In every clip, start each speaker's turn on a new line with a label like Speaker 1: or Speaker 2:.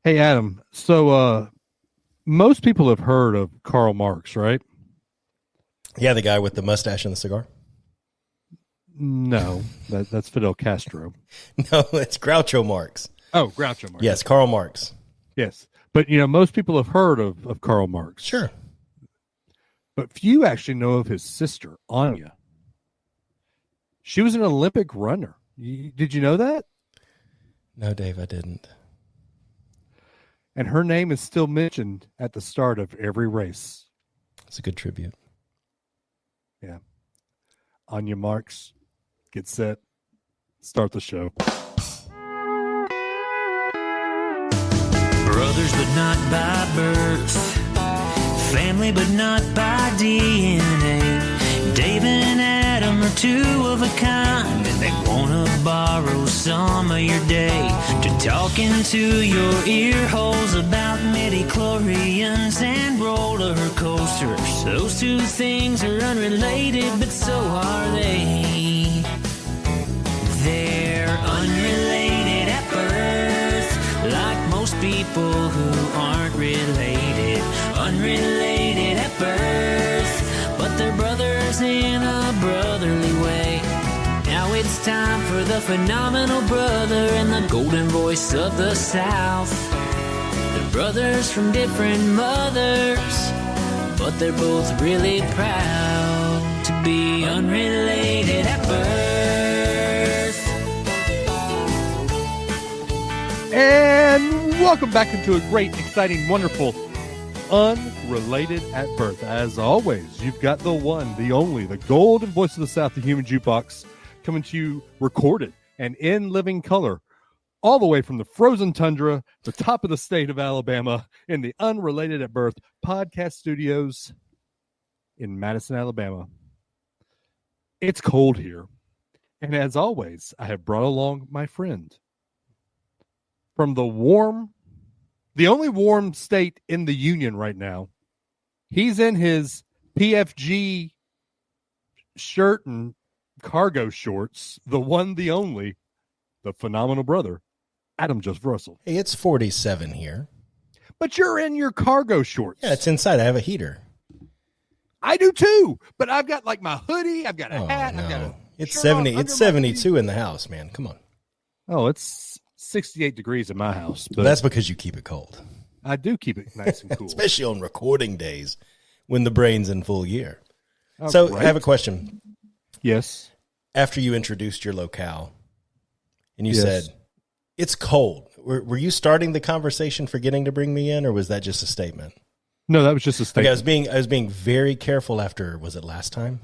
Speaker 1: Hey, Adam. Most people have heard of Karl Marx, right?
Speaker 2: Yeah, the guy with the mustache and the cigar.
Speaker 1: No, that's Fidel Castro.
Speaker 2: No, it's Groucho Marx.
Speaker 1: Oh, Groucho Marx.
Speaker 2: Yes, Karl Marx.
Speaker 1: Yes. But, most people have heard of Karl Marx.
Speaker 2: Sure.
Speaker 1: But few actually know of his sister, Anya. She was an Olympic runner. Did you know that?
Speaker 2: No, Dave, I didn't.
Speaker 1: And her name is still mentioned at the start of every race.
Speaker 2: It's a good tribute.
Speaker 1: Yeah. Anya Marx, get set, start the show.
Speaker 3: Brothers, but not by birth. Family, but not by DNA. Dave and Adam are two of a kind, and they wanna borrow some of your day to talk into your ear holes about midi-chlorians and roller coasters. Those two things are unrelated, but so are they. They're unrelated at birth, like most people who aren't related. Unrelated at birth, but they're brothers in a brotherly way. Now it's time for the phenomenal brother and the golden voice of the South. They're brothers from different mothers, but they're both really proud to be unrelated at birth.
Speaker 1: And welcome back into a great, exciting, wonderful Unrelated at Birth. As always, you've got the one, the only, the golden voice of the South, the human jukebox, coming to you recorded and in living color, all the way from the frozen tundra, the top of the state of Alabama, in the Unrelated at Birth podcast studios in Madison, Alabama. It's cold here. And as always, I have brought along my friend from the only warm state in the union right now. He's in his PFG shirt and cargo shorts. The one, the only, the phenomenal brother, Adam Joseph Russell.
Speaker 2: Hey, it's 47 here.
Speaker 1: But you're in your cargo shorts.
Speaker 2: Yeah, it's inside. I have a heater.
Speaker 1: I do too. But I've got like my hoodie. I've got a hat.
Speaker 2: No.
Speaker 1: I've got
Speaker 2: it's 70. It's 72 in the house, man. Come on.
Speaker 1: Oh, it's 68 degrees in my house. But
Speaker 2: well, that's because you keep it cold.
Speaker 1: I do keep it nice and cool.
Speaker 2: Especially on recording days when the brain's in full gear.
Speaker 1: Oh,
Speaker 2: so
Speaker 1: right.
Speaker 2: I have a question.
Speaker 1: Yes.
Speaker 2: After you introduced your locale and you said, it's cold, were you starting the conversation forgetting to bring me in, or was that just a statement?
Speaker 1: No, that was just a statement.
Speaker 2: Okay, I was being very careful after, was it last time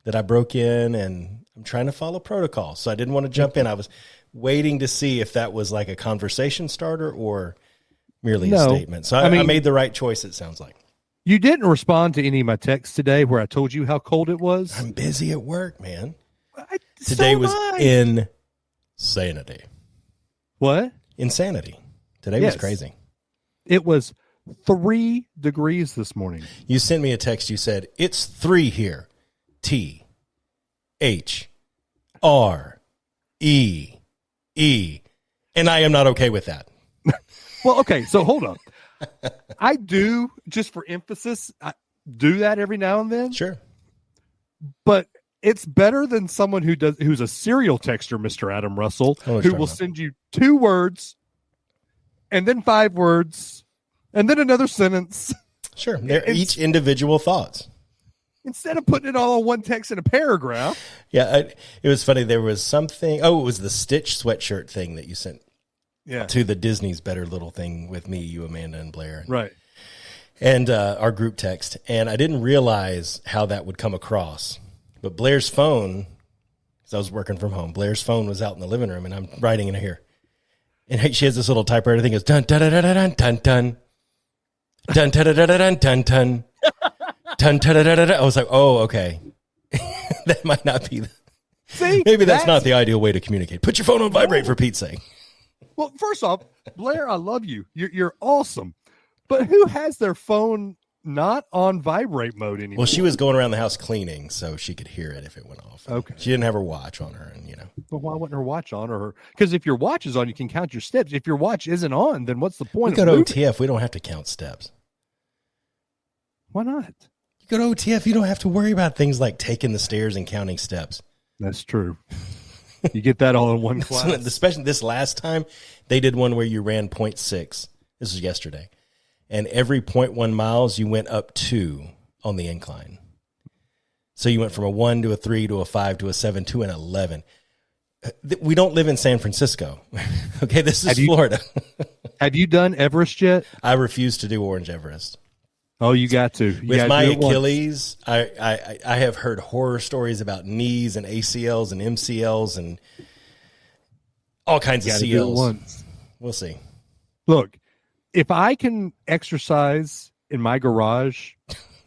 Speaker 2: that I broke in, and I'm trying to follow protocol. So I didn't want to jump in. I was waiting to see if that was like a conversation starter or merely a statement. So I made the right choice, it sounds like.
Speaker 1: You didn't respond to any of my texts today where I told you how cold it was.
Speaker 2: I'm busy at work, man.
Speaker 1: So
Speaker 2: Today was
Speaker 1: am I.
Speaker 2: insanity.
Speaker 1: What?
Speaker 2: Insanity. Today
Speaker 1: Yes.
Speaker 2: was crazy.
Speaker 1: It was 3 degrees this morning.
Speaker 2: You sent me a text. You said, it's 3 here. THREE. And I am not okay with that.
Speaker 1: Well, okay, so hold on. I do, just for emphasis, I do that every now and then.
Speaker 2: Sure.
Speaker 1: But it's better than someone who's a serial texter, Mr. Adam Russell, who will send you 2 words and then 5 words and then another sentence.
Speaker 2: Sure. They're each individual thoughts.
Speaker 1: Instead of putting it all on one text in a paragraph.
Speaker 2: Yeah, it was funny. There was something. Oh, it was the Stitch sweatshirt thing that you sent to the Disney's Better Little thing with me, you, Amanda, and Blair.
Speaker 1: Right.
Speaker 2: And our group text. And I didn't realize how that would come across. But Blair's phone, because I was working from home, Blair's phone was out in the living room, and I'm writing in here. And she has this little typewriter thing. It goes, dun, dun, dun, dun, dun, dun, dun. Dun, dun, dun, dun, dun, dun, dun. Dun, dun, dun, dun, dun. I was like, oh, okay. That might not be. Maybe that's not the ideal way to communicate. Put your phone on vibrate, for Pete's sake.
Speaker 1: Well, first off, Blair, I love you. You're awesome. But who has their phone not on vibrate mode anymore.
Speaker 2: Well, she was going around the house cleaning, so she could hear it if it went off.
Speaker 1: Okay.
Speaker 2: She didn't have her watch on her, and
Speaker 1: Well, why wouldn't her watch on? Or because if your watch is on, you can count your steps. If your watch isn't on, then what's the point?
Speaker 2: We go to OTF. We don't have to count steps.
Speaker 1: Why not?
Speaker 2: You go to OTF. You don't have to worry about things like taking the stairs and counting steps.
Speaker 1: That's true. You get that all in one class.
Speaker 2: Especially this last time, they did one where you ran 0.6. This was yesterday. And every 0.1 miles, you went up 2 on the incline. So you went from a 1 to a 3 to a 5 to a 7 to an 11. We don't live in San Francisco. Okay, this is Florida.
Speaker 1: Have you done Everest yet?
Speaker 2: I refuse to do Orange Everest.
Speaker 1: Oh, you got to.
Speaker 2: With my Achilles, I have heard horror stories about knees and ACLs and MCLs and all kinds of CLs. We'll see.
Speaker 1: Look, if I can exercise in my garage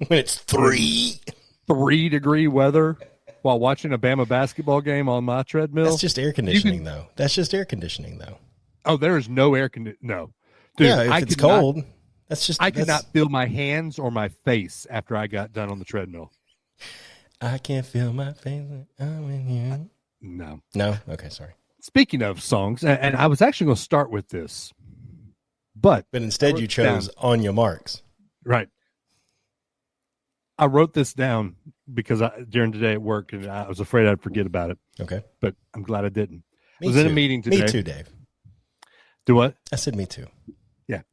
Speaker 2: when it's
Speaker 1: 3-degree weather while watching a Bama basketball game on my treadmill,
Speaker 2: that's just air conditioning, though. That's just air conditioning, though.
Speaker 1: Oh, there is no air conditioning. No, dude.
Speaker 2: Yeah, if it's cold.
Speaker 1: I could not feel my hands or my face after I got done on the treadmill.
Speaker 2: I can't feel my face. I'm in you.
Speaker 1: No.
Speaker 2: Okay, sorry.
Speaker 1: Speaking of songs, and I was actually going to start with this, but
Speaker 2: instead you chose On Your Marks.
Speaker 1: Right. I wrote this down because during the day at work, and I was afraid I'd forget about it.
Speaker 2: Okay,
Speaker 1: but I'm glad I didn't.
Speaker 2: I
Speaker 1: was in a meeting today.
Speaker 2: Me too, Dave.
Speaker 1: Do what?
Speaker 2: I said me too.
Speaker 1: Yeah.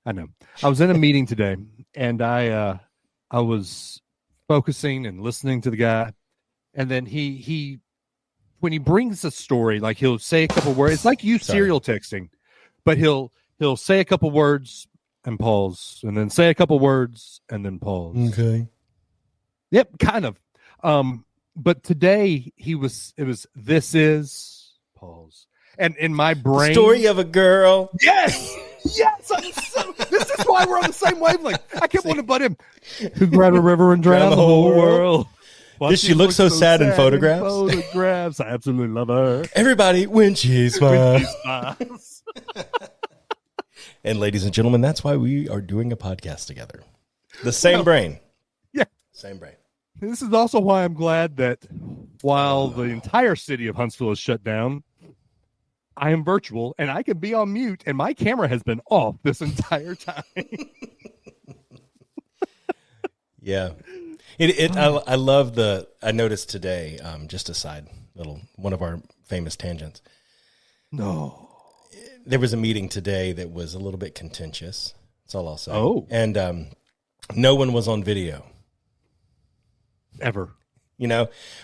Speaker 1: I know. I was in a meeting today, and I was focusing and listening to the guy, and then he when he brings a story, like he'll say a couple words. It's like you serial texting, but he'll say a couple words and pause, and then say a couple words and then pause.
Speaker 2: Okay.
Speaker 1: Yep, kind of. But today this is pause, and in my brain,
Speaker 2: the story of a girl.
Speaker 1: Yes. This is why we're on the same wavelength. I kept wanting to butt him. Who grabbed a river and drowned the whole world.
Speaker 2: Does she look so sad in photographs?
Speaker 1: Photographs. I absolutely love her.
Speaker 2: Everybody, when she smiles. And ladies and gentlemen, that's why we are doing a podcast together. The same brain.
Speaker 1: Yeah.
Speaker 2: Same brain.
Speaker 1: This is also why I'm glad that while the entire city of Huntsville is shut down, I am virtual and I can be on mute, and my camera has been off this entire time.
Speaker 2: Yeah. I love I noticed today, just a side little, one of our famous tangents.
Speaker 1: No.
Speaker 2: There was a meeting today that was a little bit contentious. That's all I'll say.
Speaker 1: Oh.
Speaker 2: And no one was on video.
Speaker 1: Ever.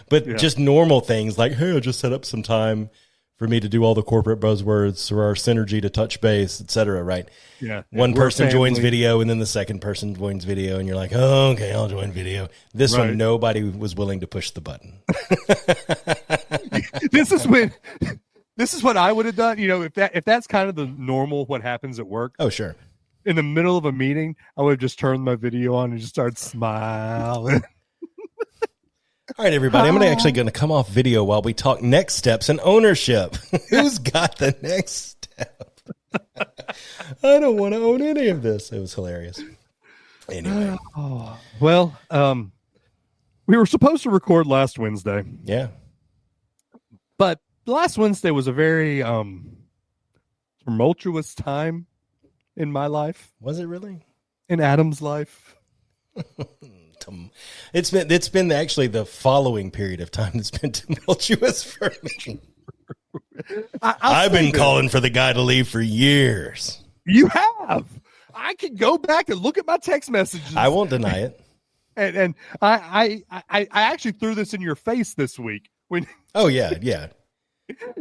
Speaker 2: But just normal things like, hey, I just set up some time for me to do all the corporate buzzwords for our synergy to touch base, et cetera, right?
Speaker 1: Yeah.
Speaker 2: One person joins video, and then the second person joins video, and you're like, oh, okay, I'll join video. This one, nobody was willing to push the button.
Speaker 1: This is what I would have done. If that's kind of the normal what happens at work.
Speaker 2: Oh, sure.
Speaker 1: In the middle of a meeting, I would have just turned my video on and just started smiling.
Speaker 2: All right, everybody, I'm actually going to come off video while we talk next steps and ownership. Who's got the next step? I don't want to own any of this. It was hilarious. Anyway.
Speaker 1: Well, we were supposed to record last Wednesday.
Speaker 2: Yeah.
Speaker 1: But last Wednesday was a very tumultuous time in my life.
Speaker 2: Was it really?
Speaker 1: In Adam's life.
Speaker 2: It's been actually the following period of time that's been tumultuous for me. I've been calling for the guy to leave for years.
Speaker 1: You have. I can go back and look at my text messages.
Speaker 2: I won't deny it.
Speaker 1: And I actually threw this in your face this week when.
Speaker 2: Oh yeah.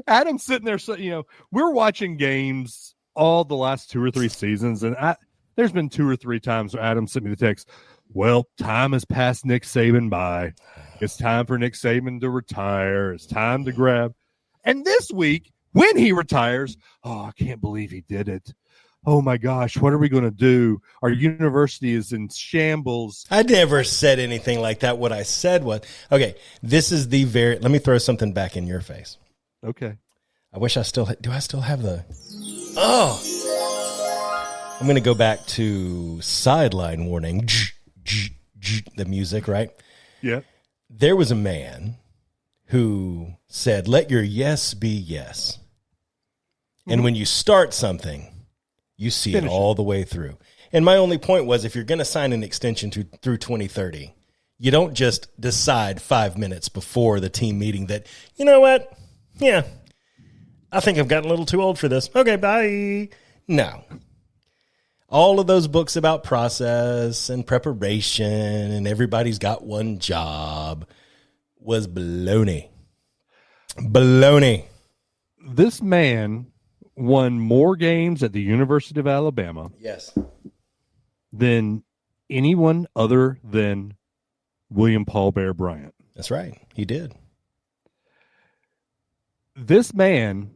Speaker 1: Adam's sitting there, so we're watching games all the last 2 or 3 seasons, and there's been 2 or 3 times where Adam sent me the text. Well, time has passed Nick Saban by. It's time for Nick Saban to retire. It's time to grab. And this week, when he retires, I can't believe he did it. Oh, my gosh, what are we going to do? Our university is in shambles.
Speaker 2: I never said anything like that. What I said was, okay, this is let me throw something back in your face.
Speaker 1: Okay.
Speaker 2: I wish do I still have the, I'm going to go back to sideline warning, the music, right?
Speaker 1: Yeah.
Speaker 2: There was a man who said, let your yes be yes. And when you start something, you see it all the way through. And my only point was, if you're going to sign an extension through 2030, you don't just decide 5 minutes before the team meeting that, you know what? Yeah, I think I've gotten a little too old for this. Okay, bye. No. All of those books about process and preparation and everybody's got one job was baloney. Baloney.
Speaker 1: This man won more games at the University of Alabama
Speaker 2: Yes.
Speaker 1: than anyone other than William Paul Bear Bryant.
Speaker 2: That's right. He did.
Speaker 1: This man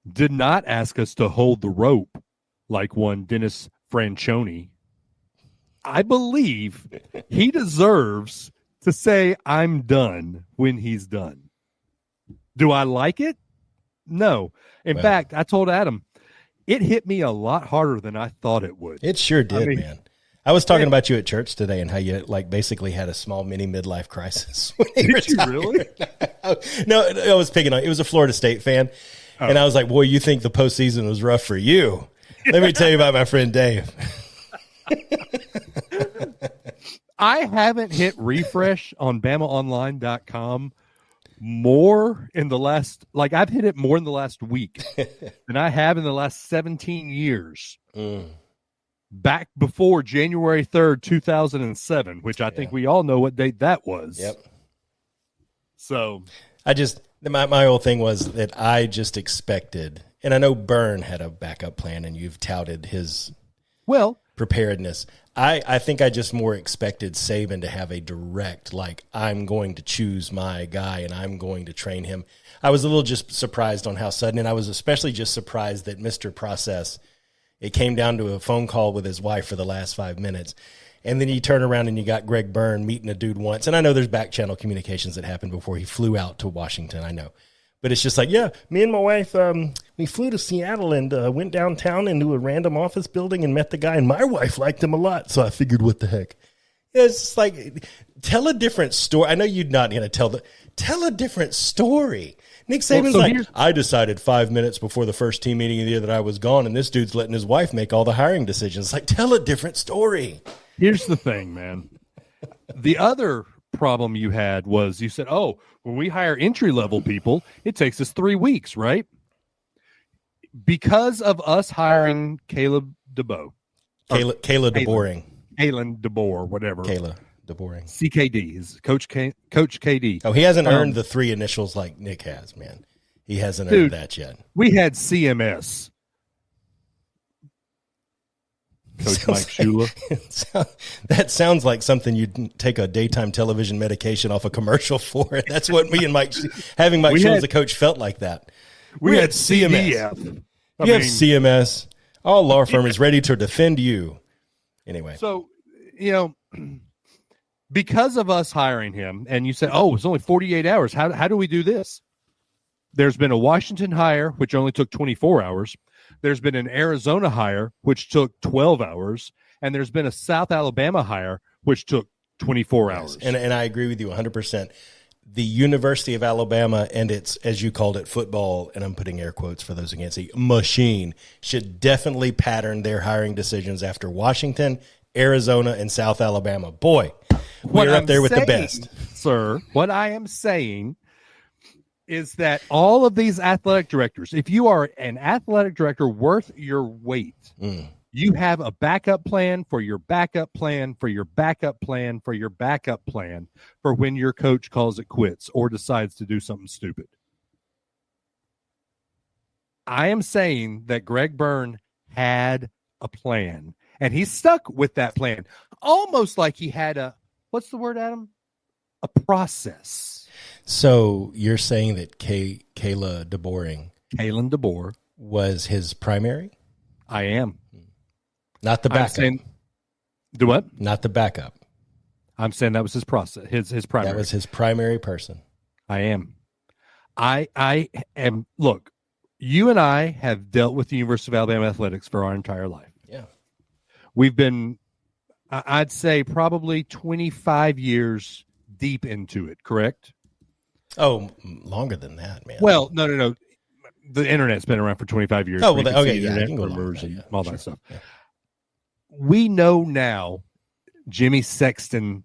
Speaker 1: did not ask us to hold the rope like one Dennis Franchione. I believe he deserves to say, I'm done when he's done. Do I like it? No. In fact, I told Adam, it hit me a lot harder than I thought it would.
Speaker 2: It sure did, man. I was talking about you at church today and how you basically had a small mini midlife crisis.
Speaker 1: Did you really?
Speaker 2: No, I was picking on. It was a Florida State fan, and I was like, "Boy, you think the postseason was rough for you? Let me tell you about my friend Dave."
Speaker 1: I haven't hit refresh on BamaOnline.com more in the last, I've hit it more in the last week than I have in the last 17 years. Back before January 3rd, 2007, which I think we all know what date that was.
Speaker 2: Yep.
Speaker 1: So
Speaker 2: my whole thing was that I just expected, and I know Byrne had a backup plan and you've touted his preparedness. I think I just more expected Saban to have a direct, I'm going to choose my guy and I'm going to train him. I was a little just surprised on how sudden, and I was especially just surprised that Mr. Process, it came down to a phone call with his wife for the last 5 minutes. And then you turn around and you got Greg Byrne meeting a dude once. And I know there's back channel communications that happened before he flew out to Washington. I know. But it's just me and my wife, we flew to Seattle and went downtown into a random office building and met the guy. And my wife liked him a lot. So I figured, what the heck? It's just tell a different story. I know you're not going to tell a different story. Nick Saban's I decided 5 minutes before the first team meeting of the year that I was gone, and this dude's letting his wife make all the hiring decisions. Tell a different story.
Speaker 1: Here's the thing, man. The other problem you had was you said, when we hire entry-level people, it takes us 3 weeks, right? Because of us hiring Caleb DeBoer.
Speaker 2: Kayla DeBoring.
Speaker 1: Kalen DeBoer, whatever.
Speaker 2: Kayla DeBoring.
Speaker 1: CKD is Coach KD.
Speaker 2: Oh, he hasn't earned the 3 initials like Nick has, man. He hasn't earned that yet.
Speaker 1: We had CMS. Coach Mike Shula.
Speaker 2: That sounds like something you'd take a daytime television medication off a commercial for. That's what me and Mike, having Mike Shula as a coach, felt like that.
Speaker 1: We had CMS.
Speaker 2: You have CMS. Our law firm is ready to defend you. Anyway.
Speaker 1: So, because of us hiring him, and you said, it's only 48 hours. How do we do this? There's been a Washington hire, which only took 24 hours. There's been an Arizona hire, which took 12 hours. And there's been a South Alabama hire, which took 24 hours.
Speaker 2: And I agree with you 100%. The University of Alabama and its, as you called it, football, and I'm putting air quotes for those who can't see, machine, should definitely pattern their hiring decisions after Washington, Arizona, and South Alabama. Boy, we're up there with the best.
Speaker 1: Sir, what I am saying is that all of these athletic directors, if you are an athletic director worth your weight, you have a backup plan for your backup plan for your backup plan for your backup plan for when your coach calls it quits or decides to do something stupid. I am saying that Greg Byrne had a plan, and he stuck with that plan, almost like he had what's the word, Adam? A process.
Speaker 2: So you're saying that Kayla DeBoer was his primary?
Speaker 1: I am.
Speaker 2: Not the backup.
Speaker 1: Do what?
Speaker 2: Not the backup.
Speaker 1: I'm saying that was his process, his primary.
Speaker 2: That was his primary person.
Speaker 1: I am. I am. Look, you and I have dealt with the University of Alabama athletics for our entire life.
Speaker 2: Yeah.
Speaker 1: we've been, I'd say, probably 25 years deep into it, correct?
Speaker 2: Oh, longer than that, man.
Speaker 1: Well, no. The internet's been around for 25 years.
Speaker 2: Oh,
Speaker 1: where
Speaker 2: well,
Speaker 1: you can see
Speaker 2: okay, yeah, I
Speaker 1: internet
Speaker 2: can go along with
Speaker 1: rumors
Speaker 2: that,
Speaker 1: and
Speaker 2: yeah,
Speaker 1: all
Speaker 2: sure,
Speaker 1: that stuff.
Speaker 2: yeah.
Speaker 1: We know now Jimmy Sexton,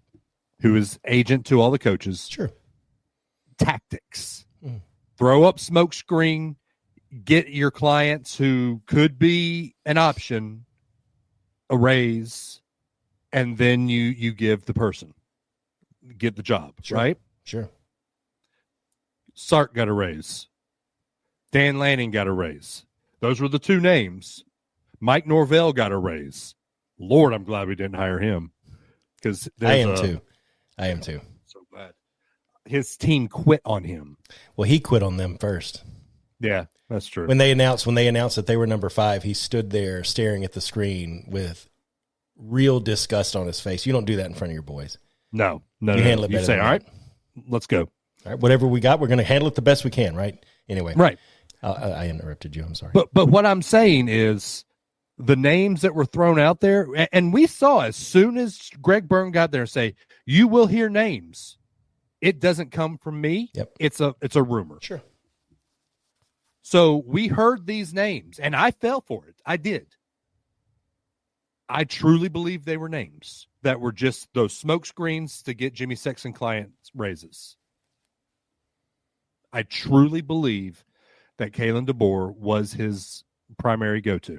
Speaker 1: who is agent to all the coaches,
Speaker 2: Sure.
Speaker 1: tactics. Throw up smoke screen, get your clients who could be an option a raise, and then you give the person, get the job,
Speaker 2: Sure.
Speaker 1: right?
Speaker 2: Sure.
Speaker 1: Sark got a raise. Dan Lanning got a raise. Those were the two names. Mike Norvell got a raise. Lord, I'm glad we didn't hire him. Because
Speaker 2: I am too.
Speaker 1: So glad. His team quit on him.
Speaker 2: Well, he quit on them first.
Speaker 1: Yeah, that's true.
Speaker 2: When they announced that they were number 5, he stood there staring at the screen with real disgust on his face. You don't do that in front of your boys.
Speaker 1: No.
Speaker 2: You handle it better.
Speaker 1: You say,
Speaker 2: than
Speaker 1: all right,
Speaker 2: that.
Speaker 1: let's go.
Speaker 2: All right, whatever we got, we're going to handle it the best we can, right? Anyway.
Speaker 1: Right.
Speaker 2: I interrupted you. I'm sorry.
Speaker 1: But what I'm saying is the names that were thrown out there, and we saw as soon as Greg Byrne got there and say, you will hear names. It doesn't come from me.
Speaker 2: Yep.
Speaker 1: It's a rumor.
Speaker 2: Sure.
Speaker 1: So we heard these names, and I fell for it. I did. I truly believe they were names that were just those smoke screens to get Jimmy Sexton clients raises. I truly believe that Kalen DeBoer was his primary go-to.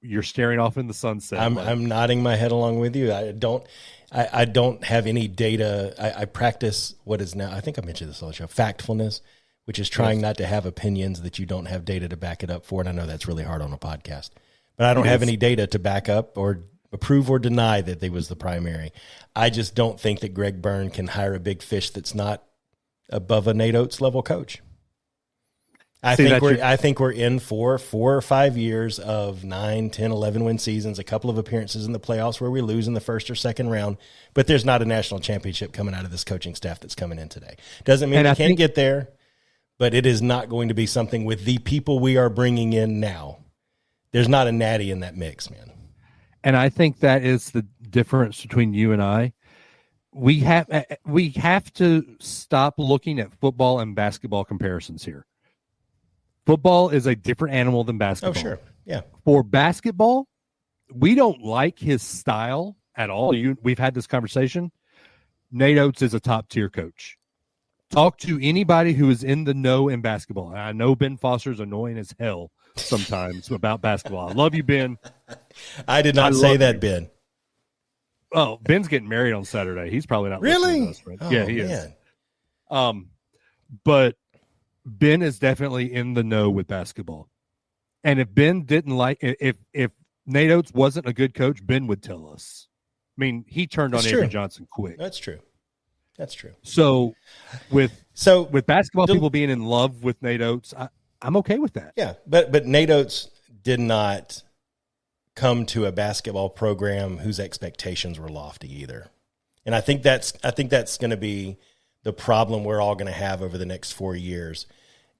Speaker 1: You're staring off in the sunset.
Speaker 2: I'm nodding my head along with you. I don't have any data. I practice what is now, I think I mentioned this on the show, factfulness, which is trying not to have opinions that you don't have data to back it up for. And I know that's really hard on a podcast, but I don't have any data to back up or approve or deny that they was the primary. I just don't think that Greg Byrne can hire a big fish that's not above a Nate Oates level coach. I think we're in for 4 or 5 years of 9, 10, 11 win seasons, a couple of appearances in the playoffs where we lose in the first or second round, but there's not a national championship coming out of this coaching staff that's coming in today. Doesn't mean we can't get there, but it is not going to be something with the people we are bringing in now. There's not a natty in that mix, man.
Speaker 1: And I think that is the difference between you and I. We have to stop looking at football and basketball comparisons here. Football is a different animal than basketball.
Speaker 2: Oh, sure. Yeah.
Speaker 1: For basketball, we don't like his style at all. We've had this conversation. Nate Oates is a top-tier coach. Talk to anybody who is in the know in basketball. I know Ben Foster's annoying as hell sometimes about basketball. I love you, Ben.
Speaker 2: I did not say that, Ben.
Speaker 1: Oh, Ben's getting married on Saturday. He's probably not
Speaker 2: really.
Speaker 1: listening to us, right?
Speaker 2: Oh,
Speaker 1: yeah, he
Speaker 2: man.
Speaker 1: is. But Ben is definitely in the know with basketball. And if Ben didn't like if Nate Oates wasn't a good coach, Ben would tell us. I mean, he turned on Avery Johnson quick.
Speaker 2: That's true. That's true.
Speaker 1: So with basketball people being in love with Nate Oates, I'm okay with that.
Speaker 2: Yeah, but Nate Oates did not come to a basketball program whose expectations were lofty either. And I think that's going to be the problem we're all going to have over the next 4 years.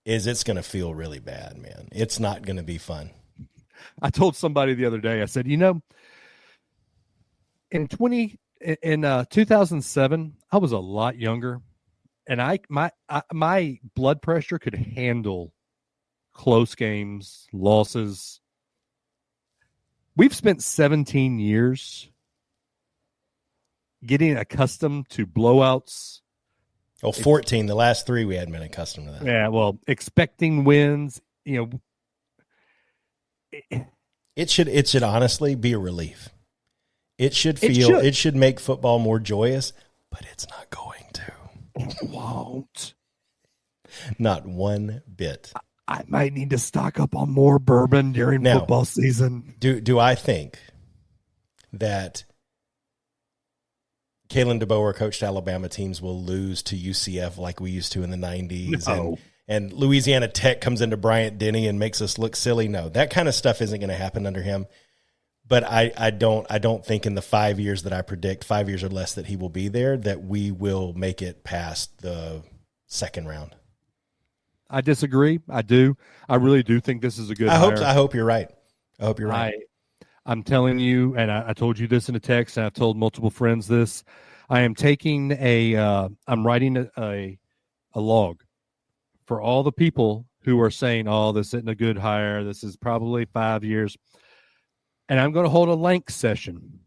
Speaker 2: Is it's going to feel really bad, man. It's not going to be fun.
Speaker 1: I told somebody the other day, I said, in 2007, I was a lot younger, and my blood pressure could handle close games, losses. We've spent 17 years getting accustomed to blowouts.
Speaker 2: Oh, 14. The last 3 we hadn't been accustomed to that.
Speaker 1: Yeah, well, expecting wins,
Speaker 2: It should honestly be a relief. It should make football more joyous, but it's not going to.
Speaker 1: It won't.
Speaker 2: Not one bit.
Speaker 1: I might need to stock up on more bourbon during football season.
Speaker 2: Do I think that Kalen DeBoer coached Alabama teams will lose to UCF like we used to in the 90s?
Speaker 1: No.
Speaker 2: And Louisiana Tech comes into Bryant-Denny and makes us look silly? No, that kind of stuff isn't going to happen under him. But I don't think in the 5 years that I predict, 5 years or less that he will be there, that we will make it past the second round.
Speaker 1: I disagree. I do. I really do think this is a good hire.
Speaker 2: I hope you're right. I hope you're right.
Speaker 1: I'm telling you, and I told you this in a text, and I've told multiple friends this. I am taking I'm writing a log for all the people who are saying, "Oh, this isn't a good hire. This is probably 5 years," and I'm going to hold a Lank session.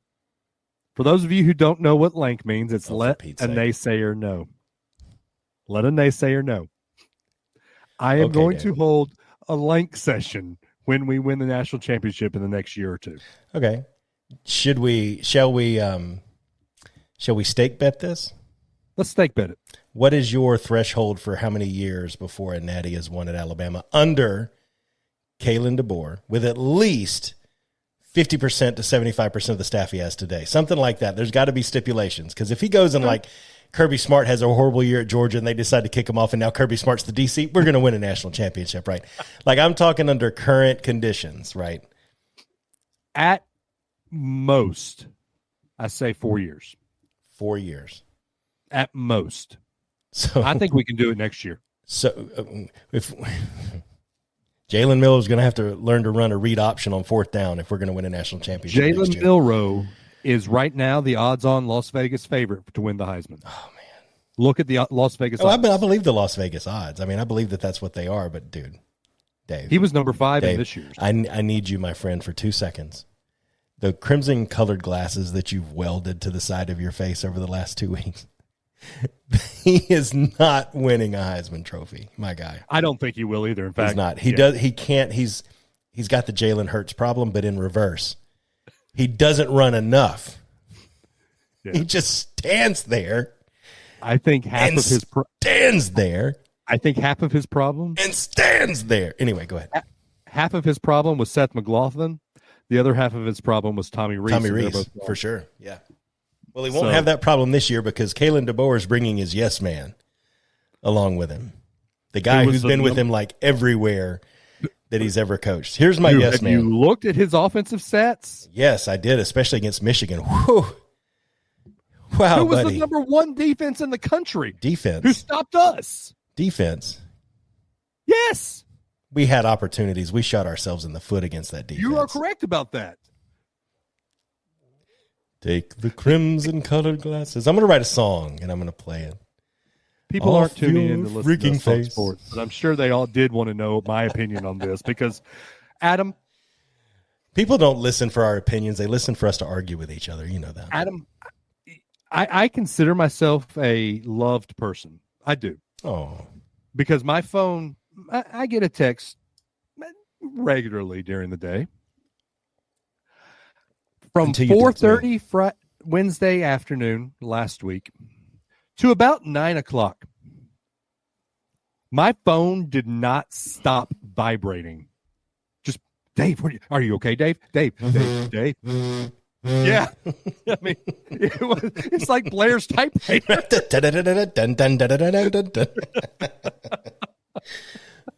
Speaker 1: For those of you who don't know what Lank means, it's let a naysayer know. Let a naysayer know. I am going to hold a Lank session when we win the national championship in the next year or two.
Speaker 2: Okay. Shall we stake bet this?
Speaker 1: Let's stake bet it.
Speaker 2: What is your threshold for how many years before a natty is won at Alabama under Kalen DeBoer with at least 50% to 75% of the staff he has today? Something like that. There's got to be stipulations, because if he goes and like Kirby Smart has a horrible year at Georgia and they decide to kick him off and now Kirby Smart's the DC, we're going to win a national championship, right? Like, I'm talking under current conditions, right?
Speaker 1: At most, I say 4 years.
Speaker 2: 4 years.
Speaker 1: At most.
Speaker 2: So
Speaker 1: I think we can do it next year.
Speaker 2: So if Jalen Milroe is going to have to learn to run a read option on fourth down if we're going to win a national championship.
Speaker 1: Jalen Milroe is right now the odds-on Las Vegas favorite to win the Heisman.
Speaker 2: Oh, man.
Speaker 1: Look at the Las Vegas odds.
Speaker 2: I believe the Las Vegas odds. I mean, I believe that that's what they are, but, dude, Dave.
Speaker 1: He was number 5 in this year's.
Speaker 2: I need you, my friend, for 2 seconds. The crimson-colored glasses that you've welded to the side of your face over the last 2 weeks, he is not winning a Heisman Trophy, my guy.
Speaker 1: I don't think he will either. In fact,
Speaker 2: he's not. He can't. He's got the Jalen Hurts problem, but in reverse. He doesn't run enough. Yeah. He just stands there.
Speaker 1: I think half of his
Speaker 2: stands there.
Speaker 1: I think half of his problem
Speaker 2: and stands there. Anyway, go ahead.
Speaker 1: Half of his problem was Seth McLaughlin. The other half of his problem was Tommy Rees.
Speaker 2: Tommy Rees, for sure. Yeah. Well, he won't have that problem this year because Kalen DeBoer is bringing his yes man along with him. The guy who's been with him like everywhere that he's ever coached. Here's my yes man.
Speaker 1: Have you looked at his offensive stats?
Speaker 2: Yes, I did, especially against Michigan. Whew. Wow,
Speaker 1: who was
Speaker 2: buddy.
Speaker 1: the number 1 defense in the country?
Speaker 2: Defense.
Speaker 1: Who stopped us?
Speaker 2: Defense.
Speaker 1: Yes.
Speaker 2: We had opportunities. We shot ourselves in the foot against that defense.
Speaker 1: You are correct about that.
Speaker 2: Take the crimson-colored glasses. I'm going to write a song, and I'm going to play it.
Speaker 1: People aren't tuning in to listen to sports, but I'm sure they all did want to know my opinion on this because, Adam.
Speaker 2: People don't listen for our opinions. They listen for us to argue with each other. You know that.
Speaker 1: Adam, I consider myself a loved person. I do.
Speaker 2: Oh.
Speaker 1: Because my phone, I get a text regularly during the day. From 4:30 Wednesday afternoon last week to about 9 o'clock, my phone did not stop vibrating. Just, Dave, are you okay, Dave? Dave. Yeah. I mean, it's like Blair's typewriter.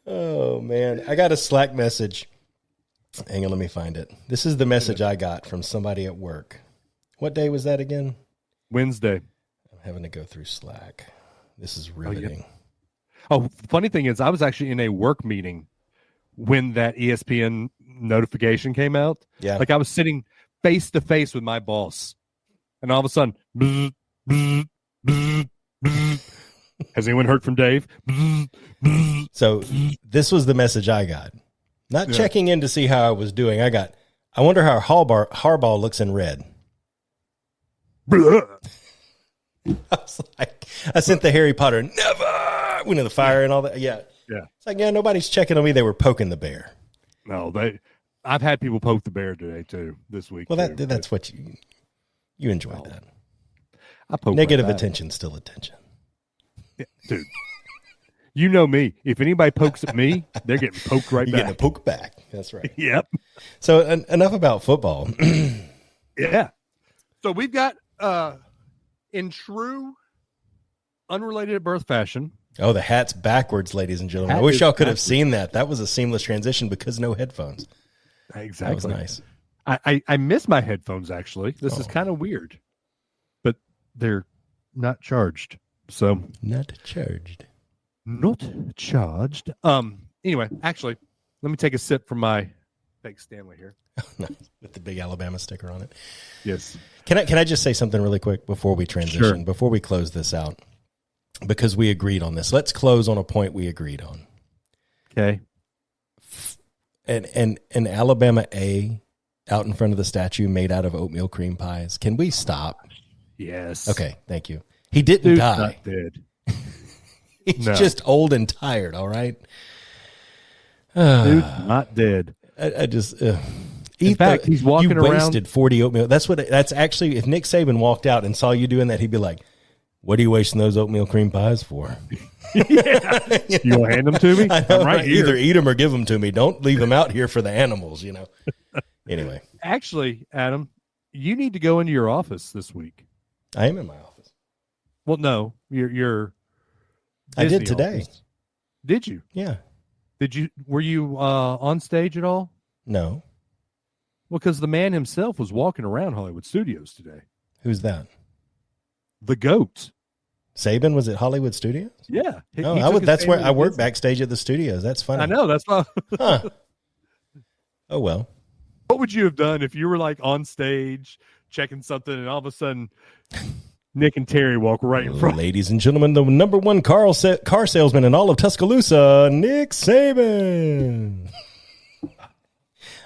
Speaker 2: Oh, man. I got a Slack message. Hang on, let me find it. This is the message I got from somebody at work. What day was that again?
Speaker 1: Wednesday.
Speaker 2: I'm having to go through Slack. This is riveting.
Speaker 1: Oh, funny thing is, I was actually in a work meeting when that ESPN notification came out.
Speaker 2: Yeah.
Speaker 1: Like I was sitting face to face with my boss. And all of a sudden, bzz, bzz, bzz, bzz. Has anyone heard from Dave? Bzz, bzz,
Speaker 2: so this was the message I got. Not checking in to see how I was doing. I wonder how Harbaugh looks in red. I was like, I sent the Harry Potter, never went in the fire and all that. Yeah.
Speaker 1: Yeah.
Speaker 2: It's like, nobody's checking on me. They were poking the bear.
Speaker 1: No, I've had people poke the bear today too, this week.
Speaker 2: Well, that's what you enjoyed that.
Speaker 1: I poke
Speaker 2: negative attention, still attention.
Speaker 1: Yeah, dude. You know me. If anybody pokes at me, they're getting poked right back.
Speaker 2: You're getting a poke back. That's right.
Speaker 1: Yep.
Speaker 2: So enough about football.
Speaker 1: Yeah. So we've got, in true unrelated at birth fashion.
Speaker 2: Oh, the hat's backwards, ladies and gentlemen. I wish y'all could have seen that. That was a seamless transition because no headphones.
Speaker 1: Exactly.
Speaker 2: That was nice.
Speaker 1: I miss my headphones, actually. This is kind of weird. But they're not charged. So
Speaker 2: Not charged.
Speaker 1: Not charged. Anyway, actually, let me take a sip from my fake Stanley here.
Speaker 2: With the big Alabama sticker on it.
Speaker 1: Yes.
Speaker 2: Can I just say something really quick before we transition,
Speaker 1: Sure.
Speaker 2: before we close this out? Because we agreed on this. Let's close on a point we agreed on.
Speaker 1: Okay.
Speaker 2: And an Alabama A out in front of the statue made out of oatmeal cream pies. Can we stop?
Speaker 1: Yes.
Speaker 2: Okay, thank you. He didn't
Speaker 1: Dude's
Speaker 2: die.
Speaker 1: not dead.
Speaker 2: He's
Speaker 1: No.
Speaker 2: just old and tired, all right?
Speaker 1: Dude's not dead.
Speaker 2: I just
Speaker 1: In fact, he's walking
Speaker 2: you
Speaker 1: around.
Speaker 2: wasted 40 oatmeal. That's actually, if Nick Saban walked out and saw you doing that, he'd be like, "What are you wasting those oatmeal cream pies for?"
Speaker 1: You gonna hand them to me?
Speaker 2: I know,
Speaker 1: I'm right here.
Speaker 2: either eat them or give them to me. Don't leave them out here for the animals, you know. Anyway,
Speaker 1: Actually, Adam, you need to go into your office this week.
Speaker 2: I am in my office.
Speaker 1: Well, no, your
Speaker 2: I did
Speaker 1: Disney
Speaker 2: today.
Speaker 1: office. Did you?
Speaker 2: Yeah.
Speaker 1: Were you on stage at all?
Speaker 2: No.
Speaker 1: Well, because the man himself was walking around Hollywood Studios today.
Speaker 2: Who's that?
Speaker 1: The GOAT.
Speaker 2: Saban was at Hollywood Studios?
Speaker 1: Yeah.
Speaker 2: Oh,
Speaker 1: He took his
Speaker 2: that's where
Speaker 1: family
Speaker 2: I
Speaker 1: to
Speaker 2: work
Speaker 1: Disney.
Speaker 2: backstage at the studios. That's funny.
Speaker 1: I know. That's why.
Speaker 2: Huh. Oh, well.
Speaker 1: What would you have done if you were like on stage checking something and all of a sudden Nick and Terry walk right in front?
Speaker 2: Ladies and gentlemen, the number one car salesman in all of Tuscaloosa, Nick Saban.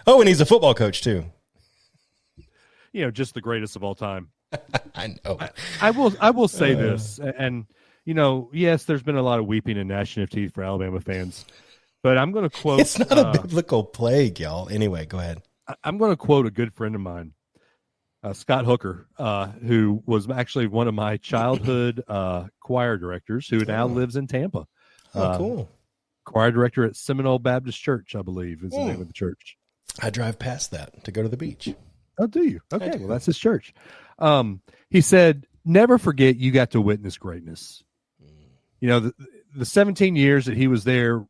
Speaker 2: Oh, and he's a football coach, too.
Speaker 1: You know, just the greatest of all time.
Speaker 2: I know.
Speaker 1: I will say this, and you know, yes, there's been a lot of weeping and gnashing of teeth for Alabama fans, but I'm going to quote.
Speaker 2: It's not a biblical plague, y'all. Anyway, go ahead.
Speaker 1: I'm going to quote a good friend of mine, Scott Hooker, who was actually one of my childhood choir directors, who now lives in Tampa.
Speaker 2: Oh, cool.
Speaker 1: Choir director at Seminole Baptist Church, I believe, is the name of the church.
Speaker 2: I drive past that to go to the beach.
Speaker 1: Oh, do you? Okay,
Speaker 2: do.
Speaker 1: well, that's his church. He said, "Never forget you got to witness greatness." You know, the 17 years that he was there,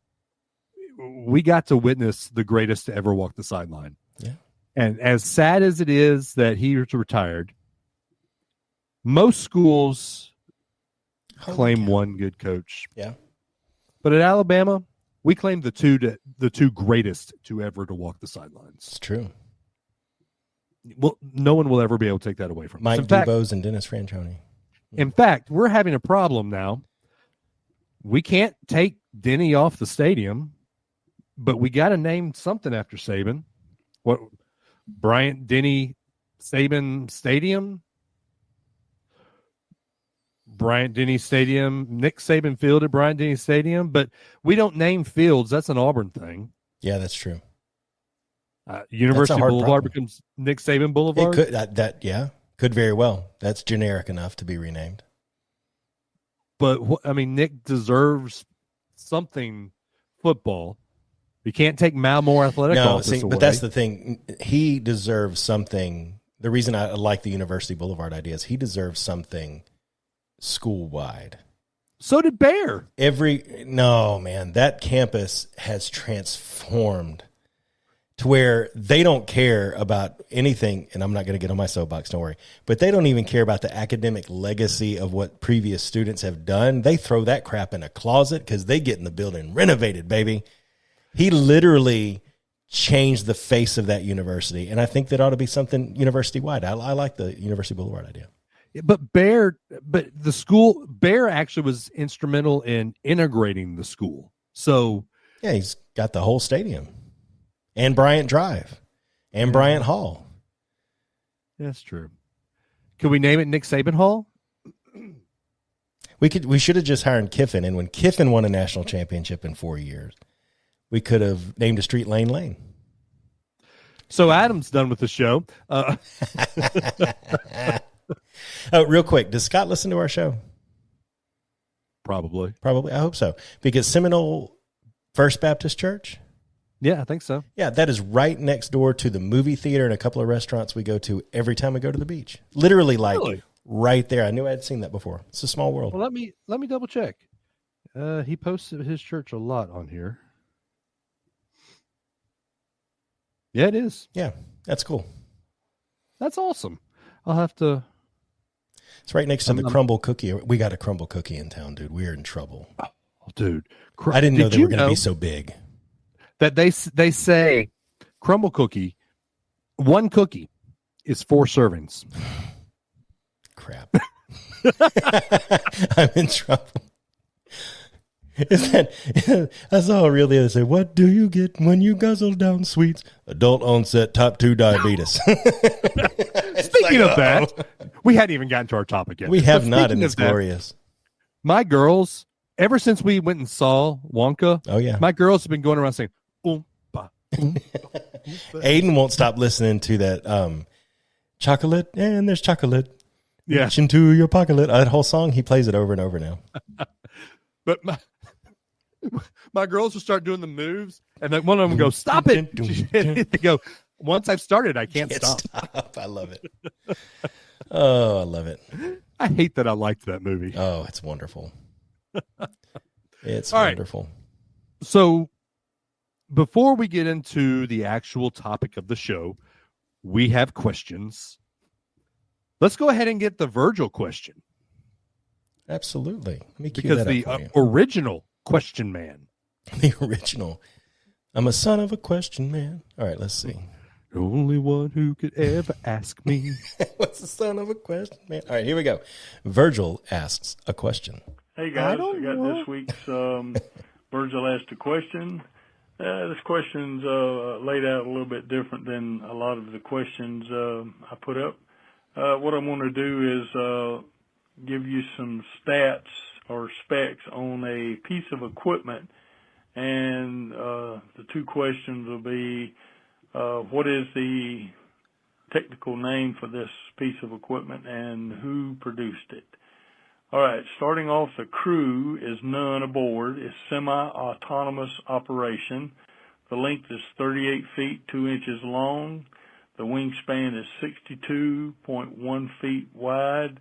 Speaker 1: we got to witness the greatest to ever walk the sideline.
Speaker 2: Yeah.
Speaker 1: And as sad as it is that he was retired, most schools claim one good coach.
Speaker 2: Yeah.
Speaker 1: But at Alabama, we claim the two greatest to ever to walk the sidelines.
Speaker 2: It's true.
Speaker 1: Well, no one will ever be able to take that away from us.
Speaker 2: Mike
Speaker 1: In fact,
Speaker 2: Dubose and Dennis Franchione.
Speaker 1: In fact, we're having a problem now. We can't take Denny off the stadium, but we got to name something after Saban. What? Bryant Denny Saban Stadium? Bryant Denny Stadium, Nick Saban Field at Bryant Denny Stadium, but we don't name fields. That's an Auburn thing.
Speaker 2: Yeah, that's true.
Speaker 1: University
Speaker 2: hard
Speaker 1: Boulevard
Speaker 2: problem.
Speaker 1: becomes Nick Saban Boulevard.
Speaker 2: It could could very well. That's generic enough to be renamed.
Speaker 1: But I mean, Nick deserves something football. You can't take Malmore Athletic Office away.
Speaker 2: But that's the thing. He deserves something. The reason I like the University Boulevard idea is he deserves something school-wide.
Speaker 1: So did Bear.
Speaker 2: No, man, that campus has transformed to where they don't care about anything, and I'm not going to get on my soapbox, don't worry, but they don't even care about the academic legacy of what previous students have done. They throw that crap in a closet because they get in the building renovated, baby. He literally changed the face of that university, and I think that ought to be something university-wide. I like the University Boulevard idea.
Speaker 1: But the school, Bear actually was instrumental in integrating the school. So
Speaker 2: Yeah, he's got the whole stadium. And Bryant Drive. And Bryant Hall.
Speaker 1: that's true. Could we name it Nick Saban Hall?
Speaker 2: We should have just hired Kiffin, and when Kiffin won a national championship in 4 years, we could have named a street Lane.
Speaker 1: So Adam's done with the show.
Speaker 2: Real quick, does Scott listen to our show?
Speaker 1: Probably.
Speaker 2: Probably. I hope so. Because Seminole First Baptist Church,
Speaker 1: Yeah, I think so.
Speaker 2: yeah, that is right next door to the movie theater and a couple of restaurants we go to every time we go to the beach. Literally,
Speaker 1: Really?
Speaker 2: right there. I knew I had seen that before. It's a small world.
Speaker 1: Well, let me double check. He posted his church a lot on here. Yeah, it is.
Speaker 2: Yeah, that's cool.
Speaker 1: That's awesome. I'll have to.
Speaker 2: It's right next to the crumble cookie. We got a crumble cookie in town, dude. We're in trouble.
Speaker 1: Oh, dude,
Speaker 2: I didn't know
Speaker 1: Did
Speaker 2: they
Speaker 1: you
Speaker 2: were going to be so big.
Speaker 1: that they say crumble cookie, one cookie is 4 servings.
Speaker 2: Crap. I'm in trouble. Is that, I saw a reel the other day. What do you get when you guzzle down sweets? Adult onset type 2 diabetes.
Speaker 1: Speaking of that, we hadn't even gotten to our topic yet.
Speaker 2: We have
Speaker 1: But
Speaker 2: not,
Speaker 1: speaking
Speaker 2: and it's
Speaker 1: of that,
Speaker 2: glorious.
Speaker 1: My girls, ever since we went and saw Wonka,
Speaker 2: Oh, yeah.
Speaker 1: my girls have been going around saying, Oompa.
Speaker 2: Aiden won't stop listening to that chocolate, and there's chocolate.
Speaker 1: Yeah.
Speaker 2: Reach into your pocket. That whole song, he plays it over and over now.
Speaker 1: But my girls will start doing the moves, and then one of them goes, stop it. They go, once I've started, I can't stop.
Speaker 2: I love it. Oh, I love it.
Speaker 1: I hate that I liked that movie.
Speaker 2: Oh, it's wonderful. It's
Speaker 1: All right.
Speaker 2: wonderful.
Speaker 1: So before we get into the actual topic of the show, we have questions. Let's go ahead and get the Virgil question.
Speaker 2: Absolutely. Let me cue
Speaker 1: Because
Speaker 2: that
Speaker 1: the
Speaker 2: up for you.
Speaker 1: original question man.
Speaker 2: The original. I'm a son of a question man. All right, let's see.
Speaker 1: The only one who could ever ask me.
Speaker 2: What's the son of a question man? All right, here we go. Virgil asks a question.
Speaker 4: Hey guys, I got this week's Virgil asked a question. This question's laid out a little bit different than a lot of the questions I put up. What I'm going to do is give you some stats or specs on a piece of equipment, and the 2 questions will be, what is the technical name for this piece of equipment and who produced it? All right, starting off, the crew is none aboard. It's semi-autonomous operation. The length is 38 feet, 2 inches long. The wingspan is 62.1 feet wide.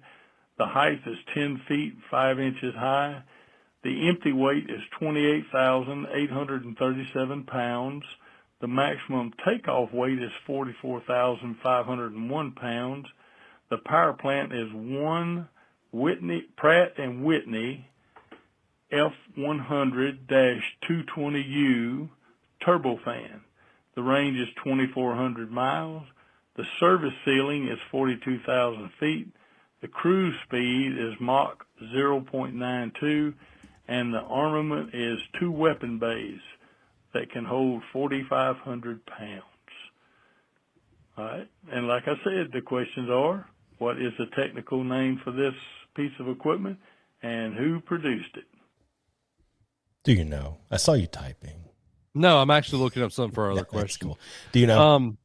Speaker 4: The height is 10 feet, 5 inches high. The empty weight is 28,837 pounds. The maximum takeoff weight is 44,501 pounds. The power plant is one Pratt & Whitney F100-220U turbofan. The range is 2,400 miles. The service ceiling is 42,000 feet. The cruise speed is Mach 0.92, and the armament is 2 weapon bays that can hold 4,500 pounds. All right, and like I said, the questions are, what is the technical name for this piece of equipment, and who produced it?
Speaker 2: Do you know? I saw you typing.
Speaker 1: No, I'm actually looking up something for our other
Speaker 2: That's
Speaker 1: question.
Speaker 2: cool. Do you know?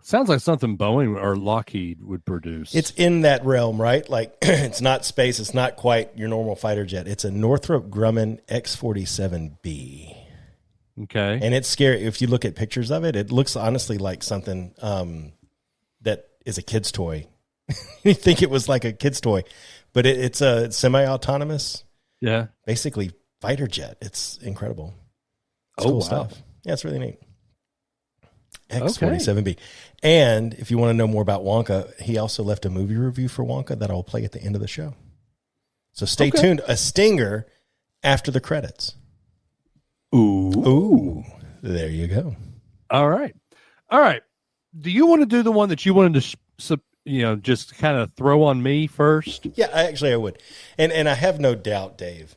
Speaker 1: Sounds like something Boeing or Lockheed would produce.
Speaker 2: It's in that realm, right? Like, it's not space. It's not quite your normal fighter jet. It's a Northrop Grumman X-47B.
Speaker 1: Okay.
Speaker 2: And it's scary. If you look at pictures of it, it looks honestly like something that is a kid's toy. You think it was like a kid's toy, but it's a semi-autonomous, basically fighter jet. It's incredible. It's cool stuff. Yeah, it's really neat. X-47B. Okay. And if you want to know more about Wonka, he also left a movie review for Wonka that I'll play at the end of the show. So stay tuned. A stinger after the credits. Ooh. There you go.
Speaker 1: All right. Do you want to do the one that you wanted to, just kind of throw on me first?
Speaker 2: Yeah, I would. And I have no doubt, Dave,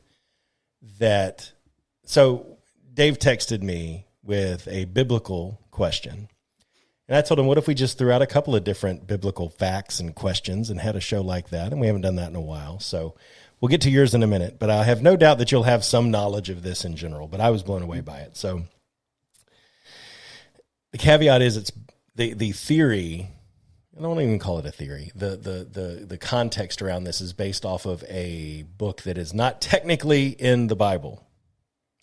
Speaker 2: that so Dave texted me with a biblical question. And I told him, what if we just threw out a couple of different biblical facts and questions and had a show like that? And we haven't done that in a while. So we'll get to yours in a minute. But I have no doubt that you'll have some knowledge of this in general. But I was blown away by it. So the caveat is it's the theory. I don't even call it a theory. The context around this is based off of a book that is not technically in the Bible,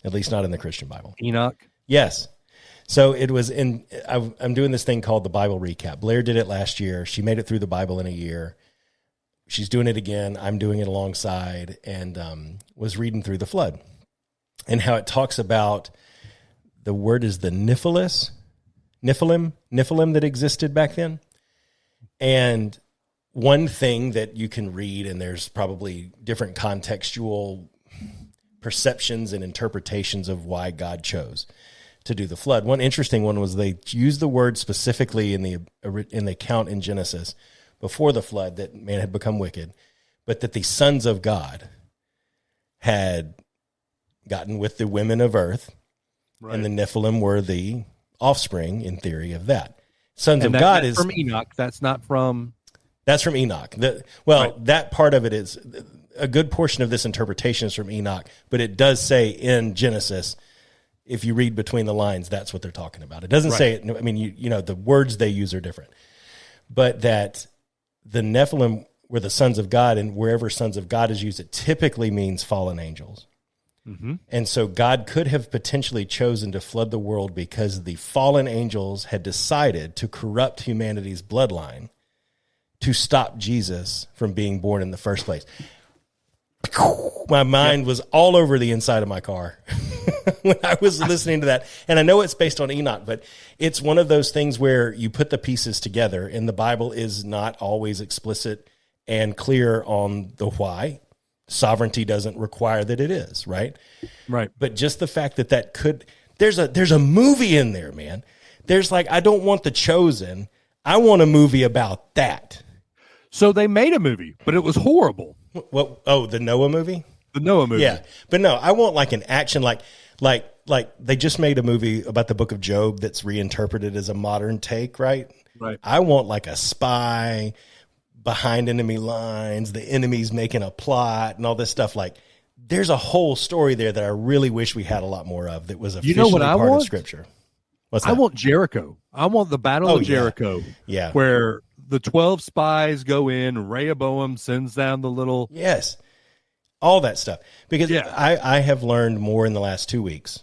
Speaker 2: at least not in the Christian Bible.
Speaker 1: Enoch?
Speaker 2: Yes. So it was I'm doing this thing called the Bible Recap. Blair did it last year. She made it through the Bible in a year. She's doing it again. I'm doing it alongside, and was reading through the flood and how it talks about the word is the Nephilim that existed back then. And one thing that you can read, and there's probably different contextual perceptions and interpretations of why God chose to do the flood. One interesting one was they used the word specifically in the account in Genesis before the flood that man had become wicked, but that the sons of God had gotten with the women of earth, right. And the Nephilim were the offspring, in theory, of that. Sons of God is
Speaker 1: from Enoch. That's not from.
Speaker 2: That's from Enoch. That part of it is a good portion of this interpretation is from Enoch, but it does say in Genesis, if you read between the lines, that's what they're talking about. It doesn't say it. I mean, you know, the words they use are different, but that the Nephilim were the sons of God, and wherever sons of God is used, it typically means fallen angels. Mm-hmm. And so God could have potentially chosen to flood the world because the fallen angels had decided to corrupt humanity's bloodline to stop Jesus from being born in the first place. My mind was all over the inside of my car when I was listening to that. And I know it's based on Enoch, but it's one of those things where you put the pieces together, and the Bible is not always explicit and clear on the why. Sovereignty doesn't require that it is, right?
Speaker 1: Right.
Speaker 2: But just the fact that could, there's a movie in there, man. There's like, I don't want The Chosen. I want a movie about that.
Speaker 1: So they made a movie, but it was horrible.
Speaker 2: What? Oh, the Noah movie?
Speaker 1: The Noah movie.
Speaker 2: Yeah. But no, I want like an action, like they just made a movie about the book of Job that's reinterpreted as a modern take, right?
Speaker 1: Right.
Speaker 2: I want like a spy behind enemy lines, the enemy's making a plot and all this stuff. Like, there's a whole story there that I really wish we had a lot more of that was officially part of Scripture. What's that?
Speaker 1: I want Jericho. I want the Battle of Jericho.
Speaker 2: Yeah.
Speaker 1: Where the 12 spies go in, Rehoboam sends down the little...
Speaker 2: Yes. All that stuff. Because I have learned more in the last 2 weeks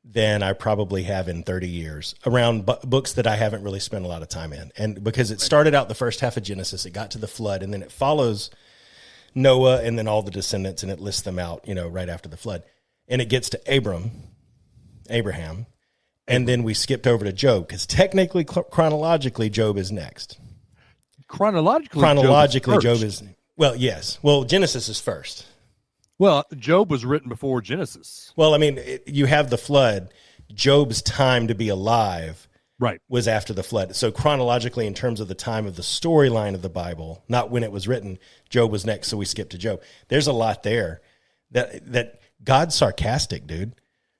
Speaker 2: than I probably have in 30 years around books that I haven't really spent a lot of time in. And because it started out the first half of Genesis, it got to the flood, and then it follows Noah and then all the descendants, and it lists them out, you know, right after the flood. And it gets to Abraham, and then we skipped over to Job, because technically, chronologically, Job is next.
Speaker 1: Chronologically,
Speaker 2: Job is well, yes. Well, Genesis is first.
Speaker 1: Well, Job was written before Genesis.
Speaker 2: Well, I mean, you have the flood. Job's time to be alive was after the flood. So chronologically, in terms of the time of the storyline of the Bible, not when it was written, Job was next, so we skipped to Job. There's a lot there that God's sarcastic, dude.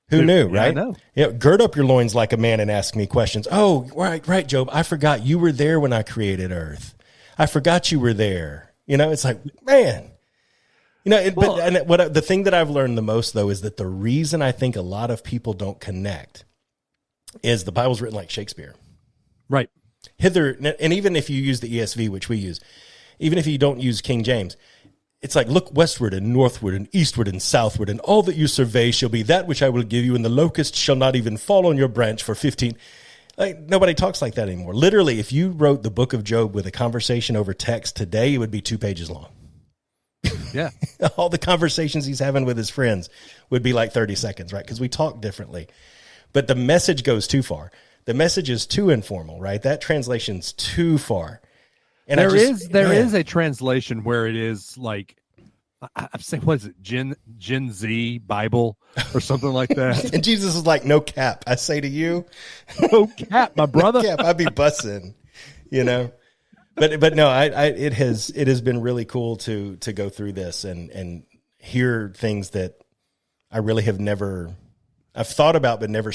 Speaker 2: Who knew, right?
Speaker 1: I know.
Speaker 2: Yeah, gird up your loins like a man and ask me questions. Oh, right, Job. I forgot you were there when I created earth. I forgot you were there. You know, it's like, man. You know, the thing that I've learned the most, though, is that the reason I think a lot of people don't connect is the Bible's written like Shakespeare.
Speaker 1: Right.
Speaker 2: Hither, and even if you use the ESV, which we use, even if you don't use King James, it's like, look westward and northward and eastward and southward, and all that you survey shall be that which I will give you, and the locust shall not even fall on your branch for 15. Like, nobody talks like that anymore. Literally, if you wrote the book of Job with a conversation over text today, it would be 2 pages long.
Speaker 1: Yeah.
Speaker 2: All the conversations he's having with his friends would be like 30 seconds, right? Because we talk differently. But the message goes too far. The message is too informal, right? That translation's too far. And
Speaker 1: there is a translation where it is like, I'm saying, what is it, Gen Z Bible or something like that?
Speaker 2: And Jesus is like, no cap, I say to you.
Speaker 1: No cap, my brother.
Speaker 2: No cap, I'd be bussing, you know? But no, it has been really cool to go through this and hear things that I really have I've thought about, but never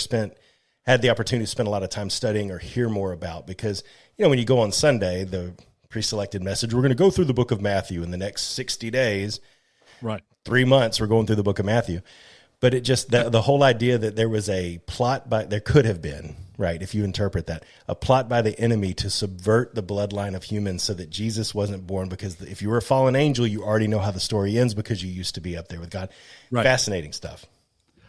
Speaker 2: had the opportunity to spend a lot of time studying or hear more about, because, you know, when you go on Sunday, the pre-selected message, we're going to go through the book of Matthew in the next 60 days,
Speaker 1: right?
Speaker 2: 3 months, we're going through the book of Matthew. But it just, the whole idea that there was a plot there could have been, right, if you interpret that, a plot by the enemy to subvert the bloodline of humans so that Jesus wasn't born, because if you were a fallen angel, you already know how the story ends because you used to be up there with God. Right. Fascinating stuff.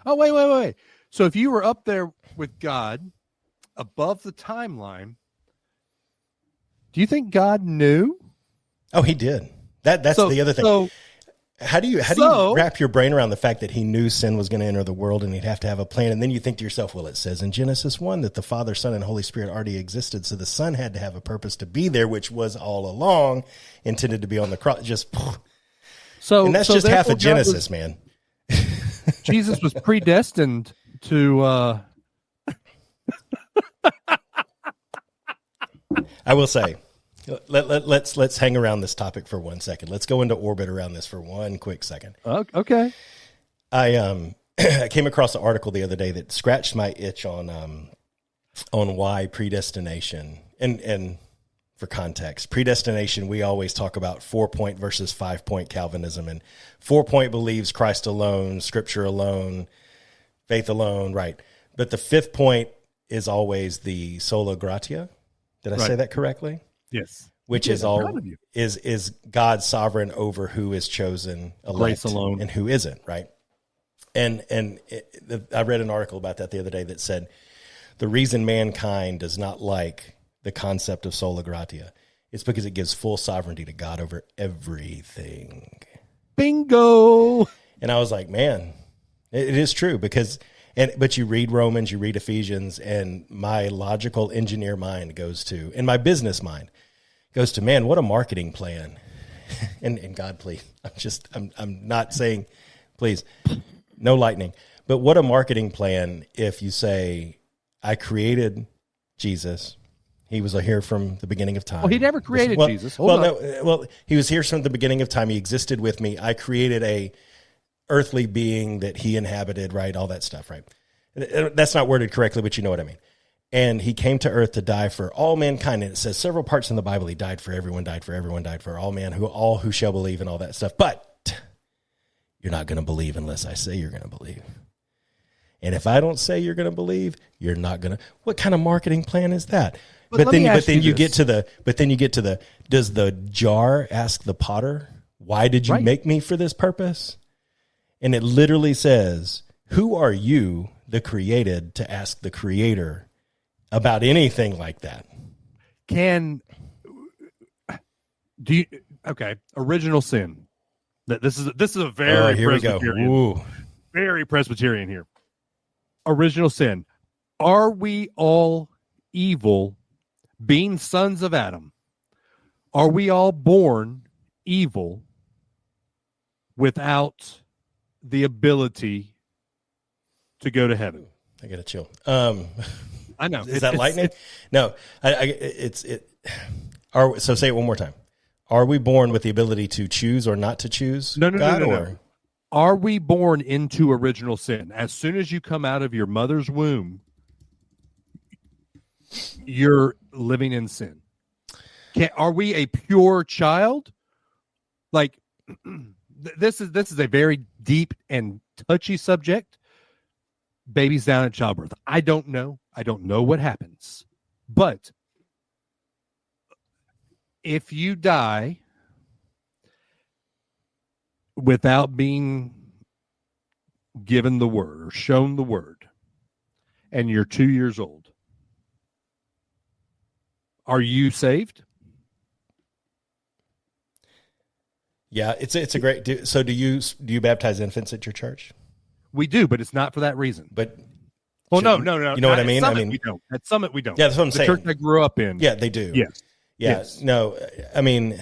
Speaker 1: Oh, wait. So if you were up there with God above the timeline, do you think God knew?
Speaker 2: Oh, he did. That's the other thing. So, how do you wrap your brain around the fact that he knew sin was going to enter the world and he'd have to have a plan? And then you think to yourself, well, it says in Genesis 1 that the Father, Son, and Holy Spirit already existed. So the Son had to have a purpose to be there, which was all along intended to be on the cross. And that's just half of Genesis, man.
Speaker 1: Jesus was predestined to
Speaker 2: I will say, let's hang around this topic for 1 second. Let's go into orbit around this for 1 quick second.
Speaker 1: Okay.
Speaker 2: I I came across an article the other day that scratched my itch on why predestination and for context, predestination, we always talk about 4-point versus 5-point Calvinism, and 4-point believes Christ alone, Scripture alone, faith alone, right? But the 5th point is always the sola gratia. Did I say that correctly?
Speaker 1: Yes.
Speaker 2: Which is is God sovereign over who is chosen, elect,
Speaker 1: grace alone,
Speaker 2: and who isn't, right? And I read an article about that the other day that said the reason mankind does not like the concept of sola gratia is because it gives full sovereignty to God over everything.
Speaker 1: Bingo.
Speaker 2: And I was like, man, it is true but you read Romans, you read Ephesians, and my logical engineer mind goes to, and my business mind goes to, man, what a marketing plan. and God, please, I'm not saying, please, no lightning, but what a marketing plan if you say, I created Jesus. He was here from the beginning of time.
Speaker 1: Well, he never created Jesus.
Speaker 2: He was here from the beginning of time. He existed with me. I created a earthly being that he inhabited, right? All that stuff, right? That's not worded correctly, but you know what I mean. And he came to earth to die for all mankind. And it says several parts in the Bible, he died for everyone, died for all man, all who shall believe, and all that stuff. But you're not going to believe unless I say you're going to believe. And if I don't say you're going to believe, you're not going to. What kind of marketing plan is that? But then you get to the, does the jar ask the potter, why did you make me for this purpose? And it literally says, who are you, the created, to ask the creator about anything like that?
Speaker 1: Original sin. This is a very Presbyterian.
Speaker 2: Ooh.
Speaker 1: Very Presbyterian here. Original sin. Are we all evil, being sons of Adam? Are we all born evil without the ability to go to heaven?
Speaker 2: I gotta chill.
Speaker 1: I know.
Speaker 2: Is that lightning? No, so say it one more time. Are we born with the ability to choose or not to choose?
Speaker 1: No. Are we born into original sin? As soon as you come out of your mother's womb, you're living in sin. Are we a pure child? Like, this is a very deep and touchy subject. Babies down at childbirth. I don't know what happens. But if you die without being given the word or shown the word, and you're 2 years old, are you saved?
Speaker 2: Yeah, it's a great. So do you baptize infants at your church?
Speaker 1: We do, but it's not for that reason.
Speaker 2: But
Speaker 1: no.
Speaker 2: You know what I mean?
Speaker 1: We don't. At Summit, we don't.
Speaker 2: Yeah, that's what I'm saying.
Speaker 1: The church I grew up in.
Speaker 2: Yeah, they do.
Speaker 1: Yes.
Speaker 2: Yeah.
Speaker 1: Yes.
Speaker 2: No, I mean,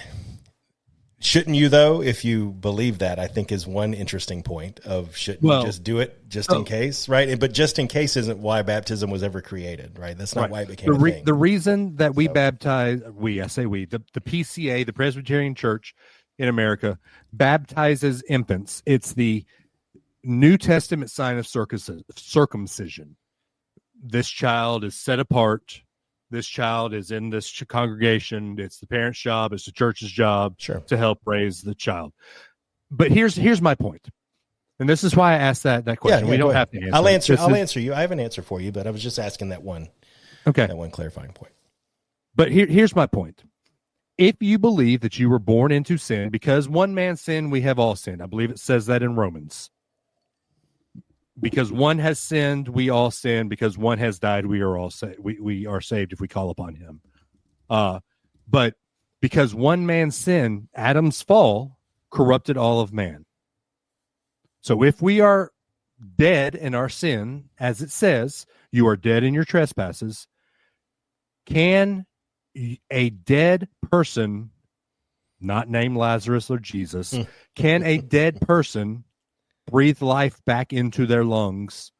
Speaker 2: shouldn't you though? If you believe that, I think is one interesting point of shouldn't you just do it just in case, right? But just in case isn't why baptism was ever created, right? That's not why it became a thing.
Speaker 1: The reason that we baptize, the PCA, the Presbyterian Church in America, baptizes infants. It's the New Testament sign of circumcision. This child is set apart. This child is in this congregation. It's the parent's job. It's the church's job to help raise the child. But here's my point. And this is why I asked that question.
Speaker 2: Yeah,
Speaker 1: we don't have to answer.
Speaker 2: I'll answer you. I have an answer for you, but I was just asking that one clarifying point.
Speaker 1: But here's my point. If you believe that you were born into sin, because one man sinned, we have all sinned. I believe it says that in Romans. Because one has sinned, we all sin. Because one has died, we are all we are saved if we call upon him. But because one man sinned, Adam's fall corrupted all of man. So if we are dead in our sin, as it says, you are dead in your trespasses, can a dead person, not named Lazarus or Jesus, can a dead person breathe life back into their lungs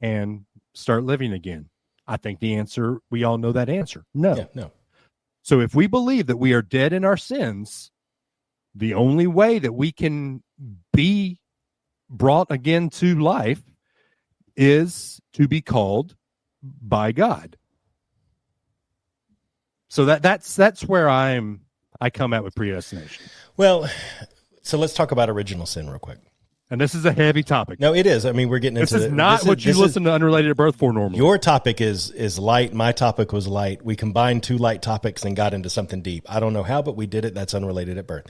Speaker 1: and start living again? I think the answer, we all know that answer. No.
Speaker 2: Yeah, no.
Speaker 1: So if we believe that we are dead in our sins, the only way that we can be brought again to life is to be called by God. So that's where I come at with predestination.
Speaker 2: Well, so let's talk about original sin real quick.
Speaker 1: And this is a heavy topic.
Speaker 2: No, it is. I mean, we're getting into
Speaker 1: this is not what you listen to Unrelated at Birth for normally.
Speaker 2: Your topic is light. My topic was light. We combined two light topics and got into something deep. I don't know how, but we did it. That's Unrelated at Birth.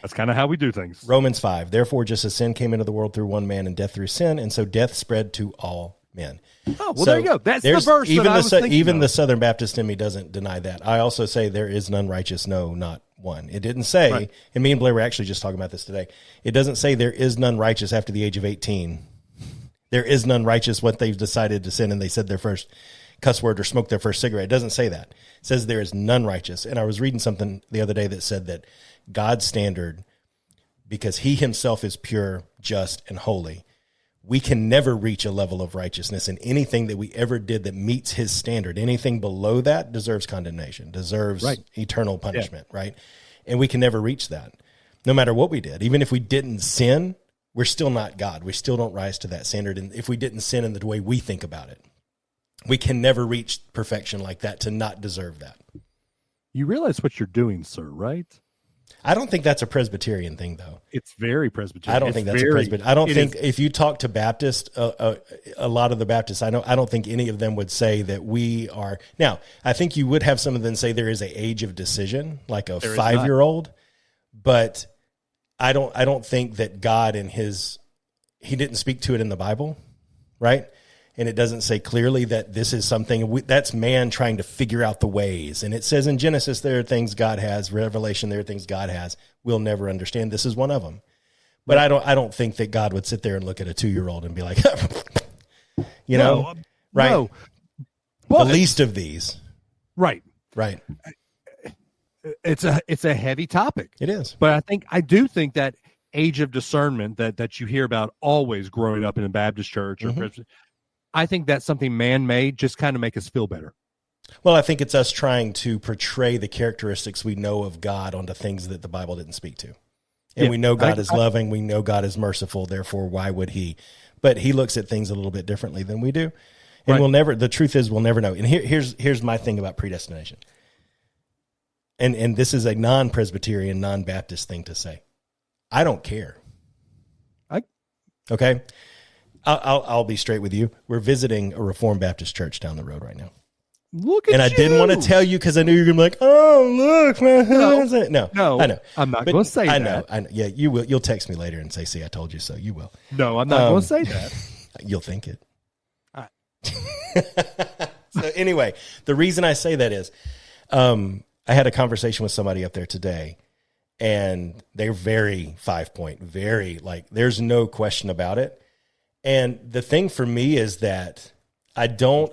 Speaker 1: That's kind of how we do things.
Speaker 2: Romans 5. Therefore, just as sin came into the world through one man and death through sin, and so death spread to all men.
Speaker 1: Oh, well, there you go. That's the verse
Speaker 2: even
Speaker 1: that I was thinking
Speaker 2: Even
Speaker 1: of.
Speaker 2: the Southern Baptist in me doesn't deny that. I also say there is none righteous, no, not one. It didn't say, right. And me and Blair were actually just talking about this today. It doesn't say there is none righteous after the age of 18. There is none righteous when they've decided to sin and they said their first cuss word or smoked their first cigarette. It doesn't say that. It says there is none righteous. And I was reading something the other day that said that God's standard, because he himself is pure, just, and holy, we can never reach a level of righteousness, and anything that we ever did that meets his standard, anything below that deserves condemnation, deserves eternal punishment, right? And we can never reach that, no matter what we did. Even if we didn't sin, we're still not God. We still don't rise to that standard. And if we didn't sin in the way we think about it, we can never reach perfection like that to not deserve that.
Speaker 1: You realize what you're doing, sir, right?
Speaker 2: I don't think that's a Presbyterian thing, though.
Speaker 1: It's very Presbyterian.
Speaker 2: I don't think that's a Presbyterian. I don't think if you talk to Baptists, a lot of the Baptists, I don't think any of them would say that we are. Now, I think you would have some of them say there is an age of decision, like a 5-year-old, but I don't think that God he didn't speak to it in the Bible, right? And it doesn't say clearly that this is something that's man trying to figure out the ways. And it says in Genesis, there are things God has. Revelation, there are things God has. We'll never understand. This is one of them. But I don't think that God would sit there and look at a 2-year-old and be like, know, right? No. The least of these.
Speaker 1: Right.
Speaker 2: Right.
Speaker 1: It's a heavy topic.
Speaker 2: It is.
Speaker 1: But I do think that age of discernment that you hear about always growing up in a Baptist church or I think that's something man-made, just kind of make us feel better.
Speaker 2: Well, I think it's us trying to portray the characteristics we know of God onto things that the Bible didn't speak to. And we know God is loving. We know God is merciful. Therefore, why would he? But he looks at things a little bit differently than we do. And the truth is we'll never know. And here's my thing about predestination. And this is a non-Presbyterian, non-Baptist thing to say. I don't care. Okay? I'll be straight with you. We're visiting a Reformed Baptist church down the road right now.
Speaker 1: Look at
Speaker 2: and
Speaker 1: you.
Speaker 2: I didn't want to tell you because I knew you were going to be like, oh, look, man. No, I know.
Speaker 1: I'm not going to say that.
Speaker 2: I know. Yeah, you will. You'll text me later and say, see, I told you so. You will.
Speaker 1: No, I'm not going to say that.
Speaker 2: You'll think it. So anyway, the reason I say that is I had a conversation with somebody up there today, and they're very 5-point, very there's no question about it. And the thing for me is that I don't,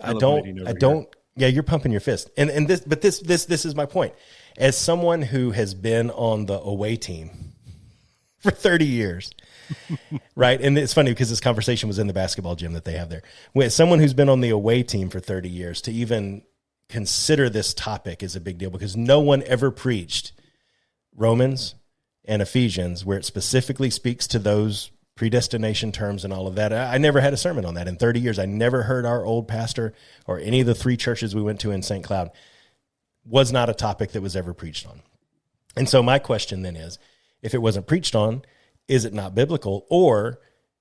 Speaker 2: yeah, you're pumping your fist. And this is my point. As someone who has been on the away team for 30 years, right? And it's funny because this conversation was in the basketball gym that they have there. With someone who's been on the away team for 30 years, to even consider this topic is a big deal because no one ever preached Romans and Ephesians where it specifically speaks to those predestination terms and all of that. I never had a sermon on that in 30 years. I never heard our old pastor or any of the 3 churches we went to in St. Cloud was not a topic that was ever preached on. And so my question then is, if it wasn't preached on, is it not biblical? Or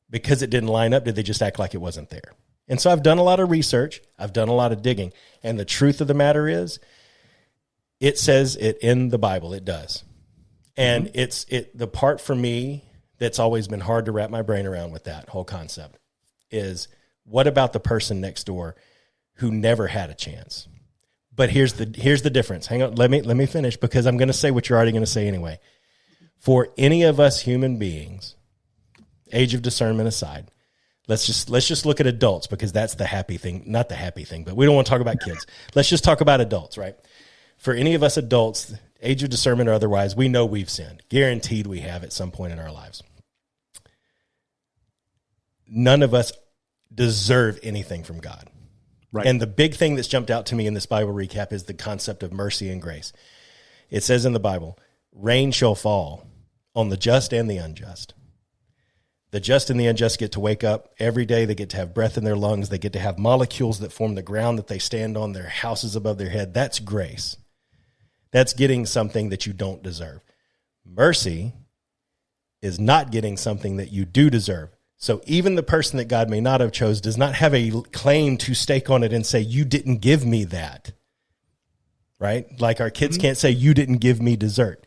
Speaker 2: because it didn't line up, did they just act like it wasn't there? And so I've done a lot of research. I've done a lot of digging. And the truth of the matter is, it says it in the Bible. It does. And the part for me that's always been hard to wrap my brain around with that whole concept is, what about the person next door who never had a chance? But here's the difference. Hang on, let me finish because I'm going to say what you're already going to say anyway. For any of us human beings, age of discernment aside, let's just look at adults because that's the happy thing, not the happy thing, but we don't want to talk about kids. Let's just talk about adults, right? For any of us adults, age of discernment or otherwise, we know we've sinned. Guaranteed we have at some point in our lives. None of us deserve anything from God. Right. And the big thing that's jumped out to me in this Bible recap is the concept of mercy and grace. It says in the Bible, rain shall fall on the just and the unjust. The just and the unjust get to wake up every day. They get to have breath in their lungs. They get to have molecules that form the ground that they stand on, their houses above their head. That's grace. That's getting something that you don't deserve. Mercy is not getting something that you do deserve. So even the person that God may not have chose does not have a claim to stake on it and say, you didn't give me that, right? Like our kids can't say, you didn't give me dessert.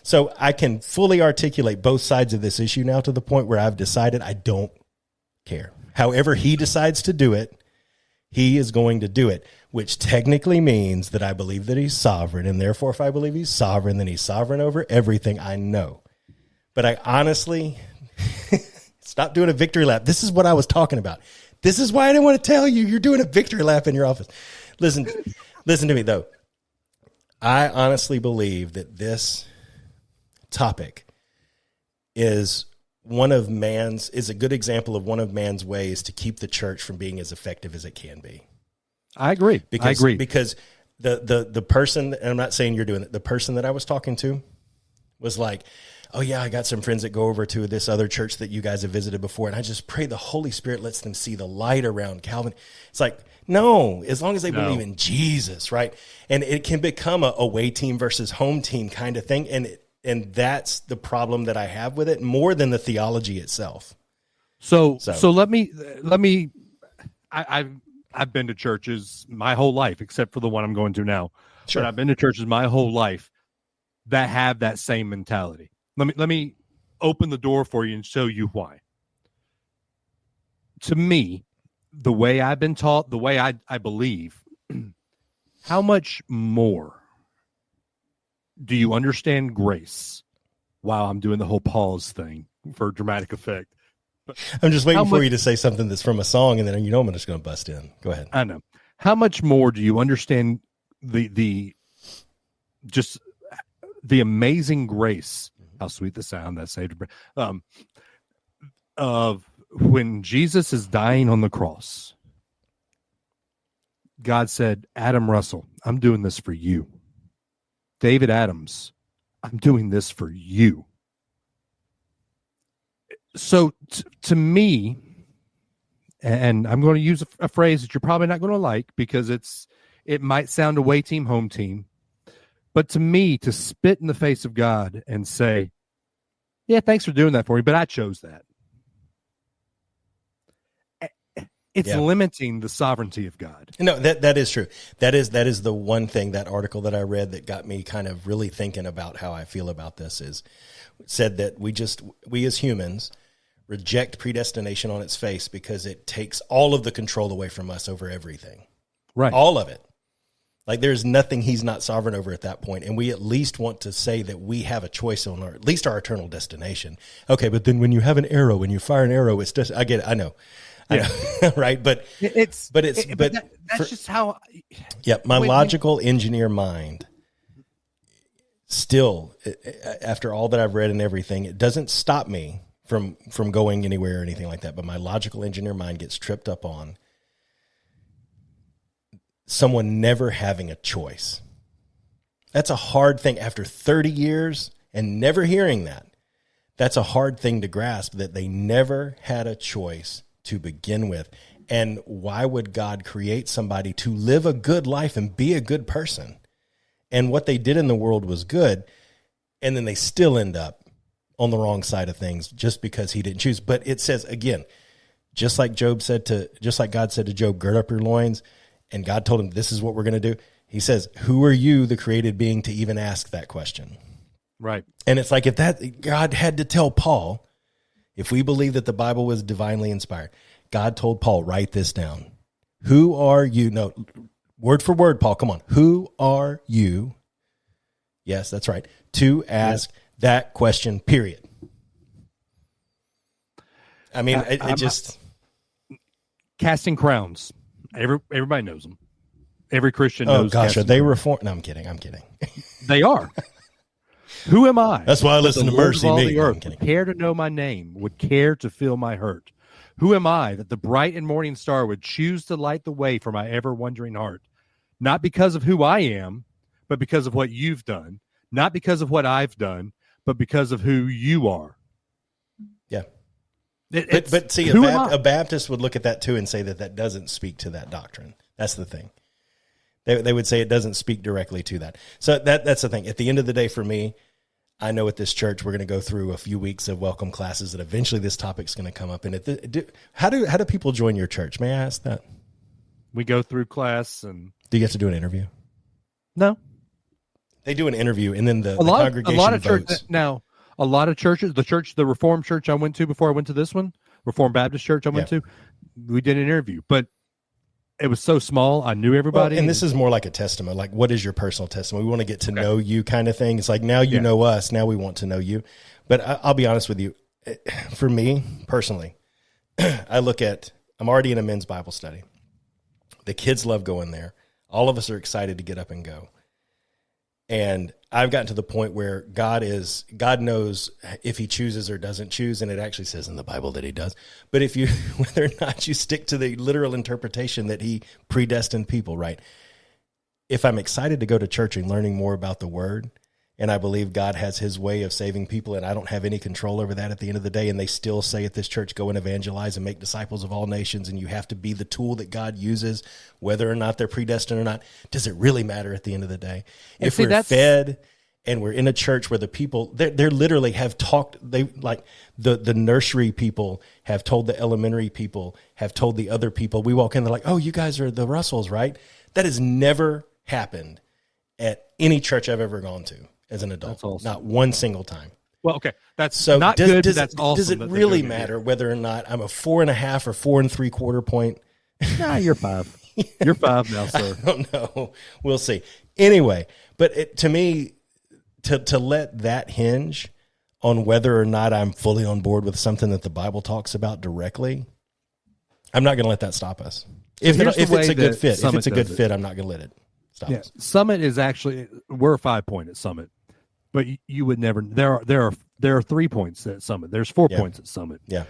Speaker 2: So I can fully articulate both sides of this issue now to the point where I've decided I don't care. However he decides to do it, he is going to do it, which technically means that I believe that he's sovereign. And therefore, if I believe he's sovereign, then he's sovereign over everything. I know. But I honestly, stop doing a victory lap. This is what I was talking about. This is why I didn't want to tell you you're doing a victory lap in your office. Listen to me though. I honestly believe that this topic is a good example of one of man's ways to keep the church from being as effective as it can be.
Speaker 1: I agree.
Speaker 2: Because the person, and I'm not saying you're doing it, the person that I was talking to was like, oh yeah, I got some friends that go over to this other church that you guys have visited before, and I just pray the Holy Spirit lets them see the light around Calvin. It's like, no, as long as they believe in Jesus, right? And it can become a away team versus home team kind of thing, and that's the problem that I have with it more than the theology itself. So let me. I've been to churches my whole life, except for the one I'm going to now. Sure. But I've been to churches my whole life that have that same mentality. Let me open the door for you and show you why. To me, the way I've been taught, the way I believe, how much more do you understand grace? Wow, I'm doing the whole pause thing for dramatic effect. But I'm just waiting for you to say something that's from a song, and then I'm just going to bust in. Go ahead.
Speaker 1: I know. How much more do you understand the amazing grace? How sweet the sound that saved of when Jesus is dying on the cross. God said, Adam Russell, I'm doing this for you. David Adams, I'm doing this for you. So to me, and I'm going to use a phrase that you're probably not going to like because it might sound away team, home team. But to me, to spit in the face of God and say, yeah, thanks for doing that for me, but I chose that. It's limiting the sovereignty of God. No,
Speaker 2: that is true. That is the one thing, that article that I read that got me kind of really thinking about how I feel about this is said that we as humans reject predestination on its face because it takes all of the control away from us over everything.
Speaker 1: Right.
Speaker 2: All of it. Like there's nothing he's not sovereign over at that point. And we at least want to say that we have a choice on at least our eternal destination. Okay. But then when you have an arrow, when you fire an arrow, it's just, I get it. I know. Right. But that's
Speaker 1: just how.
Speaker 2: Yeah. My logical engineer mind still, after all that I've read and everything, it doesn't stop me from going anywhere or anything like that. But my logical engineer mind gets tripped up on someone never having a choice. That's a hard thing after 30 years and never hearing that. That's a hard thing to grasp, that they never had a choice to begin with. And why would God create somebody to live a good life and be a good person? And what they did in the world was good. And then they still end up on the wrong side of things just because he didn't choose. But it says, again, just like God said to Job, gird up your loins. And God told him, this is what we're going to do. He says, who are you, the created being, to even ask that question?
Speaker 1: Right.
Speaker 2: And it's like, if that God had to tell Paul, if we believe that the Bible was divinely inspired, God told Paul, write this down. Who are you? No, word for word, Paul, come on. Who are you? Yes, that's right. To ask that question, period. I mean, it just.
Speaker 1: Casting Crowns. Everybody knows them. Every Christian knows.
Speaker 2: Oh gosh, are they reformed? No, I'm kidding.
Speaker 1: They are. Who am I?
Speaker 2: That's why I listen to Mercy Me.
Speaker 1: Would care to know my name, would care to feel my hurt. Who am I that the bright and morning star would choose to light the way for my ever wondering heart? Not because of who I am, but because of what you've done. not because of what I've done, but because of who you are.
Speaker 2: Yeah.
Speaker 1: But
Speaker 2: see, a Baptist would look at that too and say that doesn't speak to that doctrine. That's the thing. They would say it doesn't speak directly to that. So that's the thing. At the end of the day, for me, I know at this church we're going to go through a few weeks of welcome classes that eventually this topic's going to come up. And how do people join your church? May I ask that?
Speaker 1: We go through class, and
Speaker 2: do you have to do an interview?
Speaker 1: No,
Speaker 2: they do an interview, and then the congregation votes.
Speaker 1: Churches now. A lot of churches, the Reformed church I went to before I went to this one, Reformed Baptist church I went to, we did an interview, but it was so small. I knew everybody.
Speaker 2: Well, and this is more like a testimony. Like, what is your personal testimony? We want to get to know you kind of thing. It's like, now you know us. Now we want to know you. But I'll be honest with you. For me personally, I'm already in a men's Bible study. The kids love going there. All of us are excited to get up and go. And I've gotten to the point where God knows if he chooses or doesn't choose. And it actually says in the Bible that he does. But whether or not you stick to the literal interpretation that he predestined people, right? If I'm excited to go to church and learning more about the word, and I believe God has his way of saving people, and I don't have any control over that at the end of the day, and they still say at this church, go and evangelize and make disciples of all nations, and you have to be the tool that God uses, whether or not they're predestined or not, does it really matter at the end of the day? If we're fed and we're in a church where the people, they're literally have talked, the nursery people have told the elementary people, have told the other people, we walk in, they're like, oh, you guys are the Russells, right? That has never happened at any church I've ever gone to. As an adult, that's awesome. Not one single time.
Speaker 1: Well, okay, that's so not good. That's awesome.
Speaker 2: Does it really matter whether or not I'm a 4.5 or 4 3/4 point?
Speaker 1: Nah, you're 5. You're 5 now, sir.
Speaker 2: I don't know. We'll see. Anyway, but to me, to let that hinge on whether or not I'm fully on board with something that the Bible talks about directly, I'm not going to let that stop us. If it's a good fit, I'm not going to let it stop us.
Speaker 1: Summit is actually, we're a 5 point at Summit. But you would never. There are 3 points at Summit. There's 4 points at Summit.
Speaker 2: Yeah,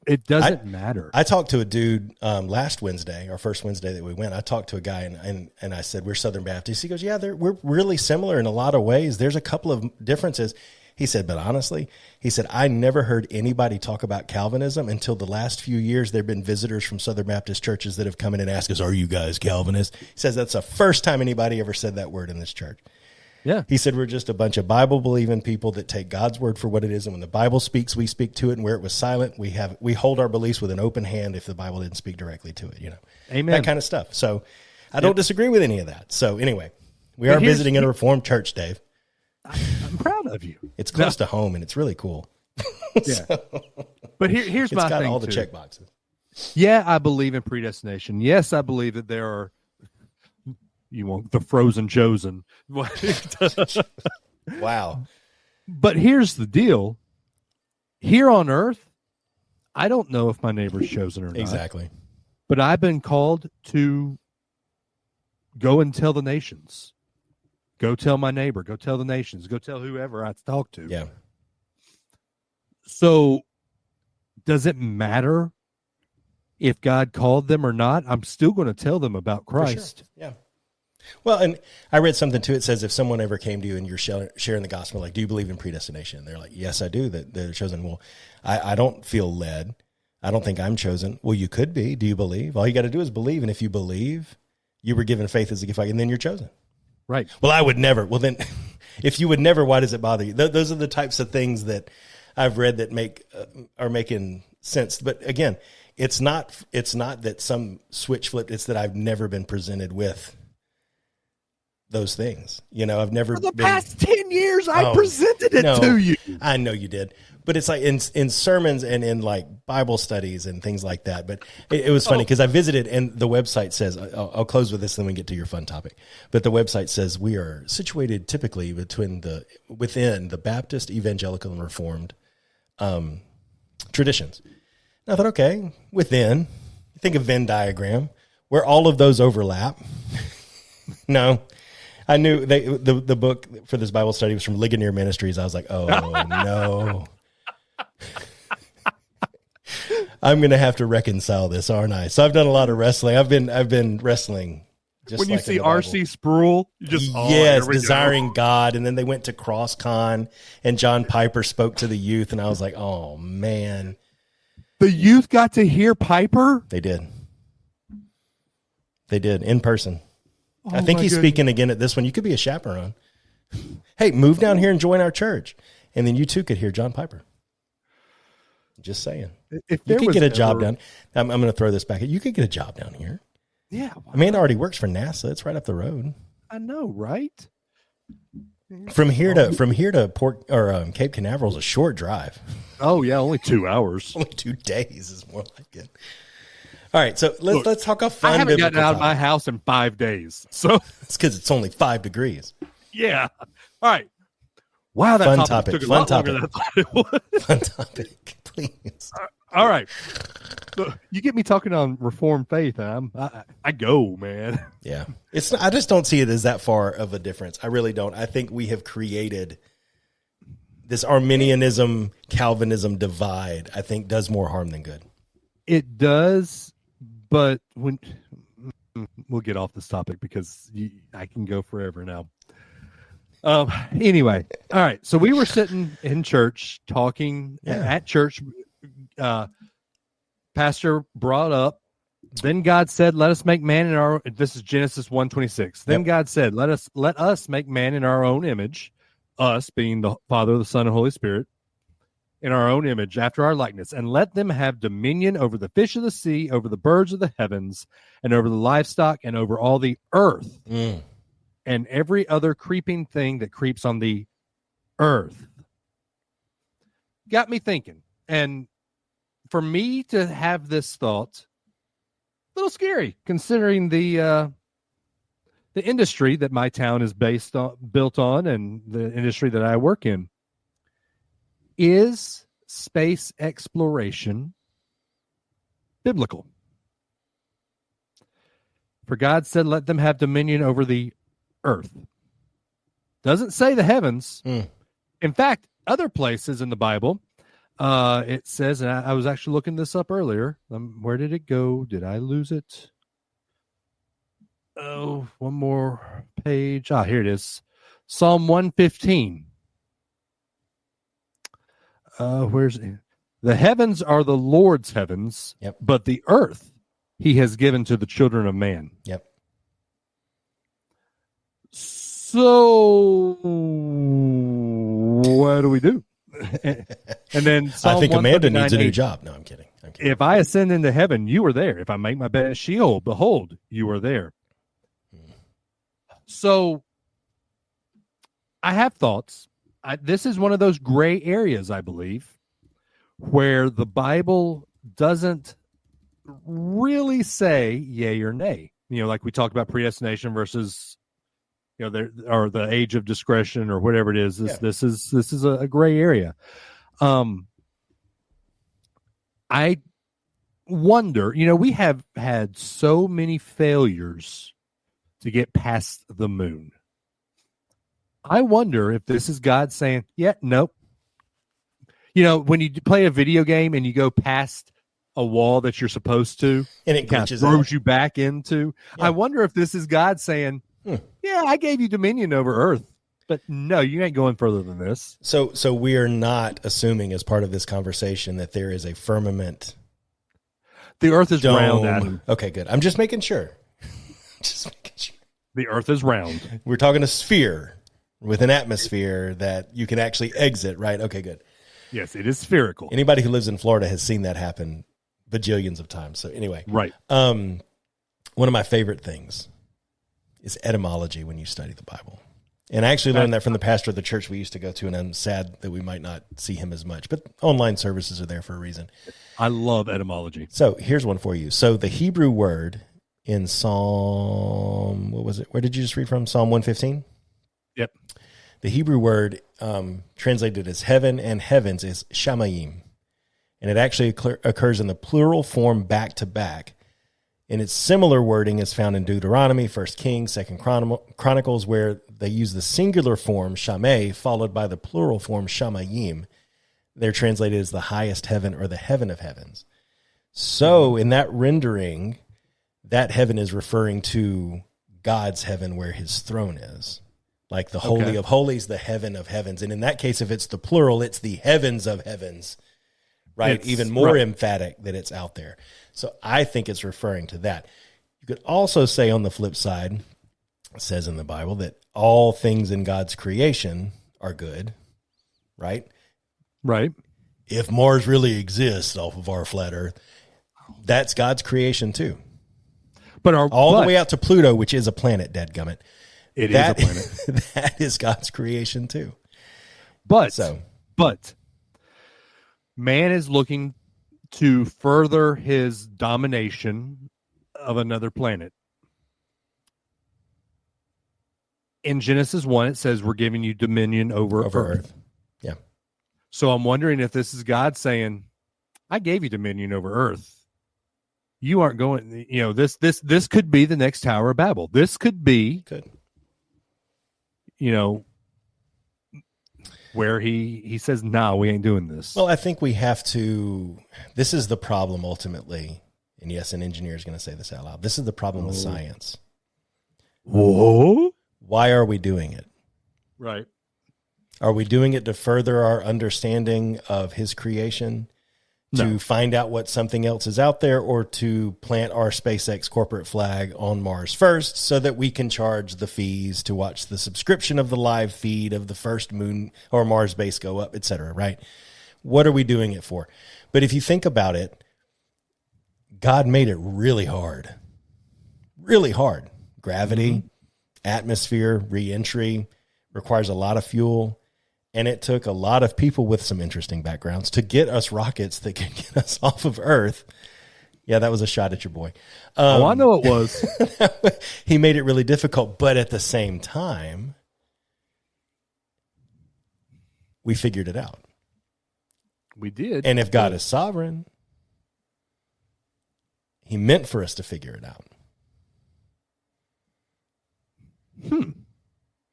Speaker 1: it doesn't matter.
Speaker 2: I talked to a dude last Wednesday, our first Wednesday that we went. I talked to a guy and I said, we're Southern Baptists. He goes, yeah, we're really similar in a lot of ways. There's a couple of differences. He said, but honestly, he said, I never heard anybody talk about Calvinism until the last few years. There have been visitors from Southern Baptist churches that have come in and asked us, are you guys Calvinists? He says that's the first time anybody ever said that word in this church.
Speaker 1: Yeah.
Speaker 2: He said, we're just a bunch of Bible-believing people that take God's word for what it is. And when the Bible speaks, we speak to it. And where it was silent, we hold our beliefs with an open hand if the Bible didn't speak directly to it,
Speaker 1: Amen.
Speaker 2: That kind of stuff. So I don't disagree with any of that. So anyway, we are visiting a Reformed church, Dave.
Speaker 1: I'm proud of you.
Speaker 2: It's close to home and it's really cool.
Speaker 1: Yeah. But here's my thing.
Speaker 2: It's got all the check boxes.
Speaker 1: Yeah, I believe in predestination. Yes, I believe that there are, the frozen chosen.
Speaker 2: Wow.
Speaker 1: But here's the deal. Here on earth, I don't know if my neighbor's chosen or not.
Speaker 2: Exactly.
Speaker 1: But I've been called to go and tell the nations. Go tell my neighbor. Go tell the nations. Go tell whoever I talk to.
Speaker 2: Yeah.
Speaker 1: So does it matter if God called them or not? I'm still going to tell them about Christ.
Speaker 2: Sure. Yeah. Well, and I read something too. It says if someone ever came to you and you're sharing the gospel, like, do you believe in predestination? And they're like, yes, I do. That they're chosen. Well, I don't feel led. I don't think I'm chosen. Well, you could be. Do you believe? All you got to do is believe. And if you believe, you were given faith as a gift, and then you're chosen.
Speaker 1: Right.
Speaker 2: Well, I would never. Well, then, if you would never, why does it bother you? Those are the types of things that I've read that are making sense. But again, it's not that some switch flipped. It's that I've never been presented with those things. I've never
Speaker 1: for the past 10 years I presented it to you.
Speaker 2: I know you did. But it's like in sermons and in like Bible studies and things like that. But it was funny because I visited and the website says, I'll close with this and then we get to your fun topic. But the website says we are situated typically within the Baptist, Evangelical, and Reformed traditions. And I thought, okay, within, think of Venn diagram where all of those overlap. No. I knew the book for this Bible study was from Ligonier Ministries. I was like, oh, no. I'm going to have to reconcile this, aren't I? So I've done a lot of wrestling. I've been wrestling Just
Speaker 1: when you
Speaker 2: like in
Speaker 1: see
Speaker 2: the Bible.
Speaker 1: R.C. Sproul, you just
Speaker 2: yes,
Speaker 1: here we
Speaker 2: desiring
Speaker 1: go.
Speaker 2: God, and then they went to CrossCon, and John Piper spoke to the youth, and I was like, oh man,
Speaker 1: The youth got to hear Piper.
Speaker 2: they did in person.
Speaker 1: Oh,
Speaker 2: I think
Speaker 1: my
Speaker 2: he's
Speaker 1: goodness.
Speaker 2: speaking again at this one. You could be a chaperone. Hey, move down here and join our church, and then you too could hear John Piper. Just saying,
Speaker 1: If
Speaker 2: you
Speaker 1: there
Speaker 2: could
Speaker 1: was
Speaker 2: get a job
Speaker 1: ever-
Speaker 2: down. I'm going to throw this back. You could get a job down here.
Speaker 1: Yeah,
Speaker 2: Amanda already works for NASA. It's right up the road.
Speaker 1: I know, right?
Speaker 2: From here to Port or Cape Canaveral is a short drive.
Speaker 1: Oh yeah, only 2 hours.
Speaker 2: Only 2 days is more like it. All right, so let's talk a
Speaker 1: I
Speaker 2: fun.
Speaker 1: haven't gotten
Speaker 2: biblical
Speaker 1: out of my
Speaker 2: topic.
Speaker 1: house in 5 days, so
Speaker 2: It's because it's only 5 degrees.
Speaker 1: yeah. All right. Wow, that
Speaker 2: Fun
Speaker 1: topic
Speaker 2: topic,
Speaker 1: took a
Speaker 2: fun
Speaker 1: lot longer than I thought it would.
Speaker 2: Fun topic, please.
Speaker 1: All right. Look, you get me talking on Reformed faith, and I go, man.
Speaker 2: Yeah, I just don't see it as that far of a difference. I really don't. I think we have created this Arminianism, Calvinism divide. I think does more harm than good.
Speaker 1: It does, but when we'll get off this topic because I can go forever now. Anyway, all right. So we were sitting in church talking at church. Pastor brought up, then God said, let us make man in our, this is Genesis 1:26. Then God said, let us make man in our own image, us being the Father, the Son, and Holy Spirit, in our own image, after our likeness, and let them have dominion over the fish of the sea, over the birds of the heavens, and over the livestock, and over all the earth, and every other creeping thing that creeps on the earth. Got me thinking. And for me to have this thought, a little scary, considering the industry that my town is built on, and the industry that I work in. Is space exploration biblical? For God said, let them have dominion over the earth. Doesn't say the heavens. In fact, other places in the Bible, it says, and I was actually looking this up earlier. Where did it go? Did I lose it? Oh, one more page. Here it is. Psalm 115. Where's it? The heavens are the Lord's heavens, but the earth he has given to the children of man.
Speaker 2: Yep.
Speaker 1: So what do we do? And then Psalm
Speaker 2: I think Amanda
Speaker 1: 139:8.
Speaker 2: needs a new job. No, I'm kidding.
Speaker 1: If I ascend into heaven, you are there. If I make my bed in Sheol, behold, you are there. So I have thoughts. This is one of those gray areas, I believe, where the Bible doesn't really say yay or nay. You know, like we talked about predestination versus, or the age of discretion or whatever it is. This is a gray area. I wonder, we have had so many failures to get past the moon. I wonder if this is God saying, nope. When you play a video game and you go past a wall that you're supposed to,
Speaker 2: and it
Speaker 1: kind of throws you back into. I wonder if this is God saying, I gave you dominion over earth, but no, you ain't going further than this.
Speaker 2: So we are not assuming as part of this conversation that there is a firmament.
Speaker 1: The earth is
Speaker 2: dome.
Speaker 1: round, Adam.
Speaker 2: Okay, good. I'm just making sure.
Speaker 1: The earth is round.
Speaker 2: We're talking a sphere with an atmosphere that you can actually exit, right? Okay, good.
Speaker 1: Yes, it is spherical.
Speaker 2: Anybody who lives in Florida has seen that happen bajillions of times. So anyway,
Speaker 1: right.
Speaker 2: One of my favorite things is etymology when you study the Bible. And I actually learned that from the pastor of the church we used to go to, and I'm sad that we might not see him as much, but online services are there for a reason.
Speaker 1: I love etymology.
Speaker 2: So here's one for you. So the Hebrew word in Psalm, what was it? Where did you just read from? Psalm 115?
Speaker 1: Yep.
Speaker 2: The Hebrew word translated as heaven and heavens is shamayim. And it actually occurs in the plural form back to back. And its similar wording is found in Deuteronomy, 1 Kings, 2 Chronicles, where they use the singular form shamay followed by the plural form shamayim. They're translated as the highest heaven or the heaven of heavens. So in that rendering, that heaven is referring to God's heaven where his throne is. Like the Holy of Holies, the heaven of heavens. And in that case, if it's the plural, it's the heavens of heavens, right? It's even more emphatic that it's out there. So I think it's referring to that. You could also say on the flip side, it says in the Bible that all things in God's creation are good, right?
Speaker 1: Right.
Speaker 2: If Mars really exists off of our flat Earth, that's God's creation too.
Speaker 1: But
Speaker 2: all the way out to Pluto, which is a planet, dadgummit.
Speaker 1: It is a planet.
Speaker 2: That is God's creation too.
Speaker 1: But man is looking to further his domination of another planet. In Genesis 1, it says we're giving you dominion over Earth.
Speaker 2: Yeah.
Speaker 1: So I'm wondering if this is God saying, I gave you dominion over Earth. You aren't going, this could be the next Tower of Babel. This could be, where he says, no, we ain't doing this.
Speaker 2: Well, I think we have to, this is the problem ultimately. And yes, an engineer is going to say this out loud. This is the problem with science.
Speaker 1: Whoa.
Speaker 2: Why are we doing it?
Speaker 1: Right.
Speaker 2: Are we doing it to further our understanding of his creation? To find out what something else is out there, or to plant our SpaceX corporate flag on Mars first so that we can charge the fees to watch the subscription of the live feed of the first moon or Mars base go up, et cetera, right? What are we doing it for? But if you think about it, God made it really hard. Really hard. Gravity, atmosphere, re-entry, requires a lot of fuel. And it took a lot of people with some interesting backgrounds to get us rockets that can get us off of Earth. Yeah, that was a shot at your boy.
Speaker 1: I know it was.
Speaker 2: He made it really difficult, but at the same time, we figured it out.
Speaker 1: We did.
Speaker 2: And if God is sovereign, he meant for us to figure it out.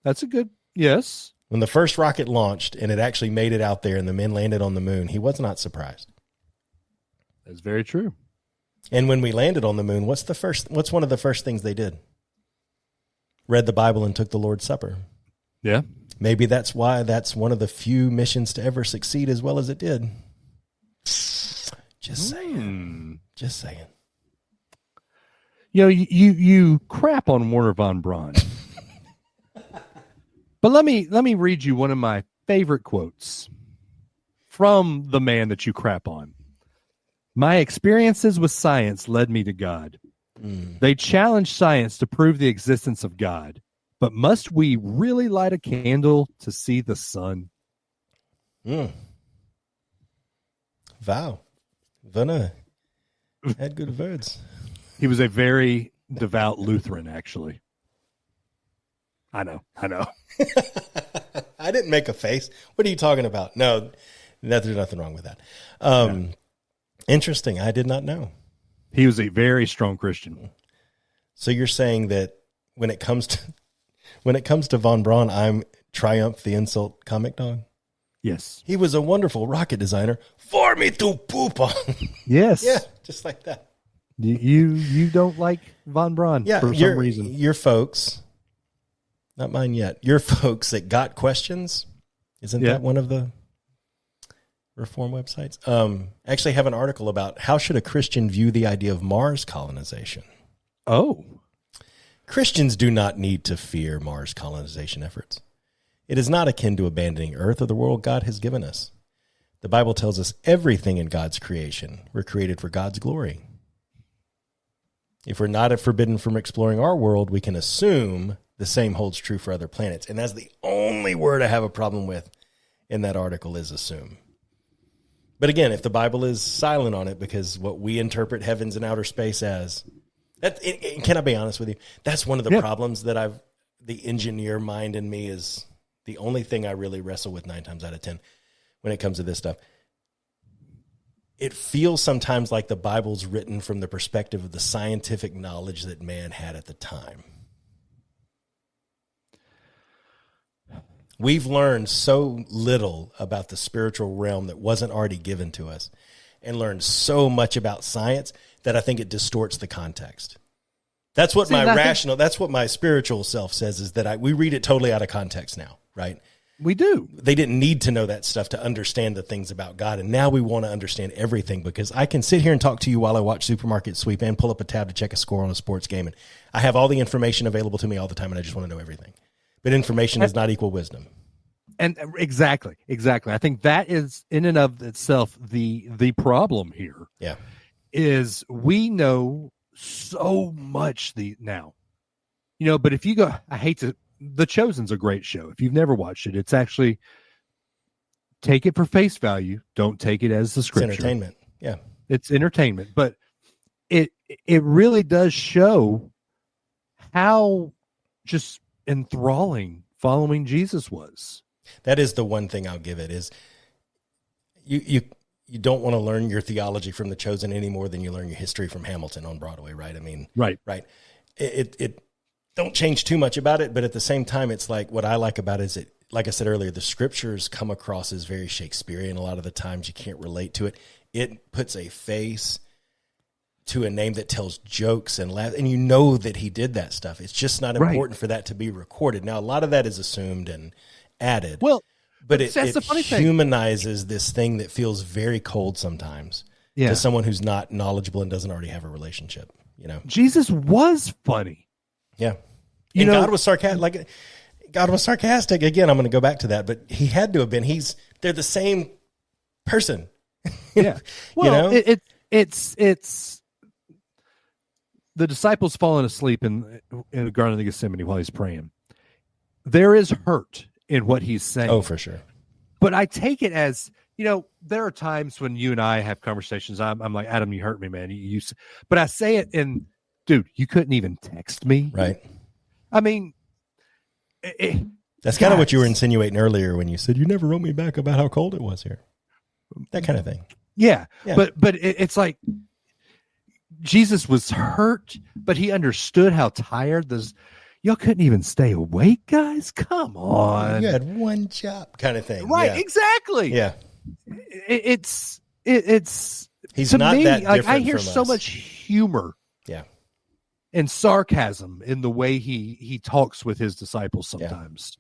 Speaker 1: That's a good, yes.
Speaker 2: When the first rocket launched and it actually made it out there and the men landed on the moon, he was not surprised.
Speaker 1: That's very true.
Speaker 2: And when we landed on the moon, what's one of the first things they did? Read the Bible and took the Lord's Supper.
Speaker 1: Yeah.
Speaker 2: Maybe that's why that's one of the few missions to ever succeed as well as it did. Just saying. Just saying.
Speaker 1: You crap on Werner von Braun. But let me read you one of my favorite quotes from the man that you crap on. My experiences with science led me to God. They challenge science to prove the existence of God. But must we really light a candle to see the sun?
Speaker 2: Wow. Werner had good words.
Speaker 1: He was a very devout Lutheran, actually. I know.
Speaker 2: I didn't make a face. What are you talking about? No, there's nothing wrong with that. Interesting. I did not know.
Speaker 1: He was a very strong Christian.
Speaker 2: So you're saying that when it comes to Von Braun, I'm Triumph the Insult comic dog?
Speaker 1: Yes.
Speaker 2: He was a wonderful rocket designer for me to poop on.
Speaker 1: Yes.
Speaker 2: Yeah, just like that.
Speaker 1: You don't like Von Braun for some reason.
Speaker 2: Your folks... Not mine yet. Your folks that got questions, isn't that one of the reform websites? Actually have an article about how should a Christian view the idea of Mars colonization.
Speaker 1: Oh.
Speaker 2: Christians do not need to fear Mars colonization efforts. It is not akin to abandoning Earth or the world God has given us. The Bible tells us everything in God's creation were created for God's glory. If we're not forbidden from exploring our world, we can assume the same holds true for other planets. And that's the only word I have a problem with in that article is assume. But again, if the Bible is silent on it, because what we interpret heavens and outer space as, can I be honest with you? That's one of the problems that the engineer mind in me is the only thing I really wrestle with 9 times out of 10 when it comes to this stuff. It feels sometimes like the Bible's written from the perspective of the scientific knowledge that man had at the time. We've learned so little about the spiritual realm that wasn't already given to us, and learned so much about science that I think it distorts the context. That's what that's what my spiritual self says, is that we read it totally out of context now, right?
Speaker 1: We do.
Speaker 2: They didn't need to know that stuff to understand the things about God. And now we want to understand everything, because I can sit here and talk to you while I watch Supermarket Sweep and pull up a tab to check a score on a sports game. And I have all the information available to me all the time, and I just want to know everything. But information does not equal wisdom.
Speaker 1: And exactly. I think that is in and of itself the problem here.
Speaker 2: Yeah.
Speaker 1: Is we know so much now. But if you go, The Chosen's a great show. If you've never watched it, it's actually, take it for face value. Don't take it as the scripture.
Speaker 2: It's entertainment. Yeah.
Speaker 1: It's entertainment, but it really does show how just enthralling following Jesus was.
Speaker 2: That is the one thing I'll give it, is you don't want to learn your theology from The Chosen any more than you learn your history from Hamilton on Broadway, right? I mean,
Speaker 1: right.
Speaker 2: It don't change too much about it, but at the same time, it's like, what I like about it is it, like I said earlier, the scriptures come across as very Shakespearean. A lot of the times you can't relate to it. It puts a face to a name that tells jokes and laughs, and you know that he did that stuff. It's just not important for that to be recorded. Now, a lot of that is assumed and added.
Speaker 1: Well,
Speaker 2: but it humanizes this thing that feels very cold sometimes to someone who's not knowledgeable and doesn't already have a relationship.
Speaker 1: Jesus was funny.
Speaker 2: Yeah. God was sarcastic. God was sarcastic. Again, I'm going to go back to that, but he had to have been. They're the same person.
Speaker 1: Yeah. Well, it's the disciples falling asleep in the Garden of Gethsemane while he's praying. There is hurt in what he's saying.
Speaker 2: Oh, for sure.
Speaker 1: But I take it as, there are times when you and I have conversations. I'm like, Adam, you hurt me, man. But I say it in, dude, you couldn't even text me.
Speaker 2: Right.
Speaker 1: I mean,
Speaker 2: that's kind of what you were insinuating earlier when you said you never wrote me back about how cold it was here. That kind of thing.
Speaker 1: Yeah. But it's like Jesus was hurt, but he understood how tired y'all couldn't even stay awake, guys. Come on.
Speaker 2: You had one job kind of thing.
Speaker 1: Right. Yeah. Exactly.
Speaker 2: Yeah.
Speaker 1: It's
Speaker 2: he's not
Speaker 1: me,
Speaker 2: that different.
Speaker 1: I hear
Speaker 2: from
Speaker 1: so
Speaker 2: us.
Speaker 1: much humor.
Speaker 2: Yeah.
Speaker 1: And sarcasm in the way he talks with his disciples sometimes.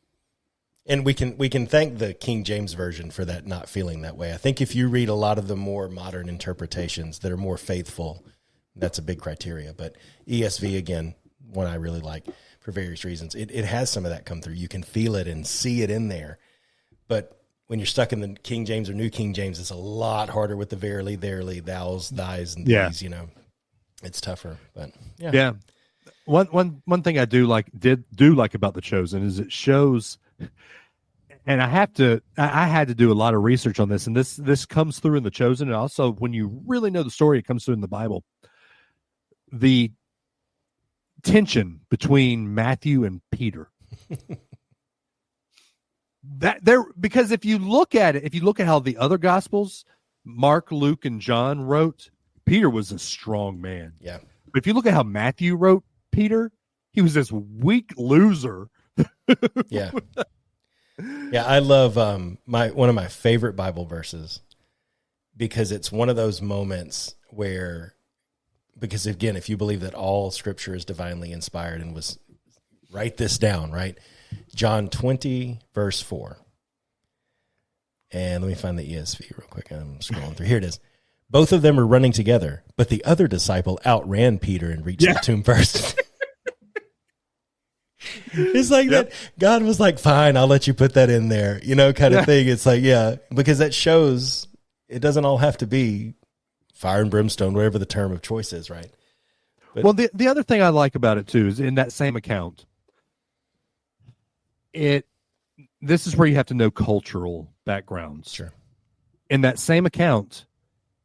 Speaker 2: Yeah. And we can thank the King James Version for that not feeling that way. I think if you read a lot of the more modern interpretations that are more faithful, that's a big criteria. But ESV, again, one I really like for various reasons. It has some of that come through. You can feel it and see it in there. But when you're stuck in the King James or New King James, it's a lot harder with the verily, thous, thys, and these, It's tougher, but
Speaker 1: yeah. One thing I do like about The Chosen is it shows, and I had to do a lot of research on this, and this comes through in The Chosen, and also when you really know the story, it comes through in the Bible. The tension between Matthew and Peter. Because if you look at how the other Gospels, Mark, Luke, and John wrote, Peter was a strong man.
Speaker 2: Yeah.
Speaker 1: But if you look at how Matthew wrote Peter, he was this weak loser.
Speaker 2: Yeah. Yeah, I love one of my favorite Bible verses, because it's one of those moments where, because again, if you believe that all scripture is divinely inspired and write this down, right? John 20, verse 4. And let me find the ESV real quick. I'm scrolling through. Here it is. Both of them were running together, but the other disciple outran Peter and reached the tomb first. It's like that. God was like, fine, I'll let you put that in there, kind of thing. It's like, because that shows it doesn't all have to be fire and brimstone, whatever the term of choice is, right? But,
Speaker 1: well, the other thing I like about it too is in that same account, this is where you have to know cultural backgrounds.
Speaker 2: Sure.
Speaker 1: In that same account,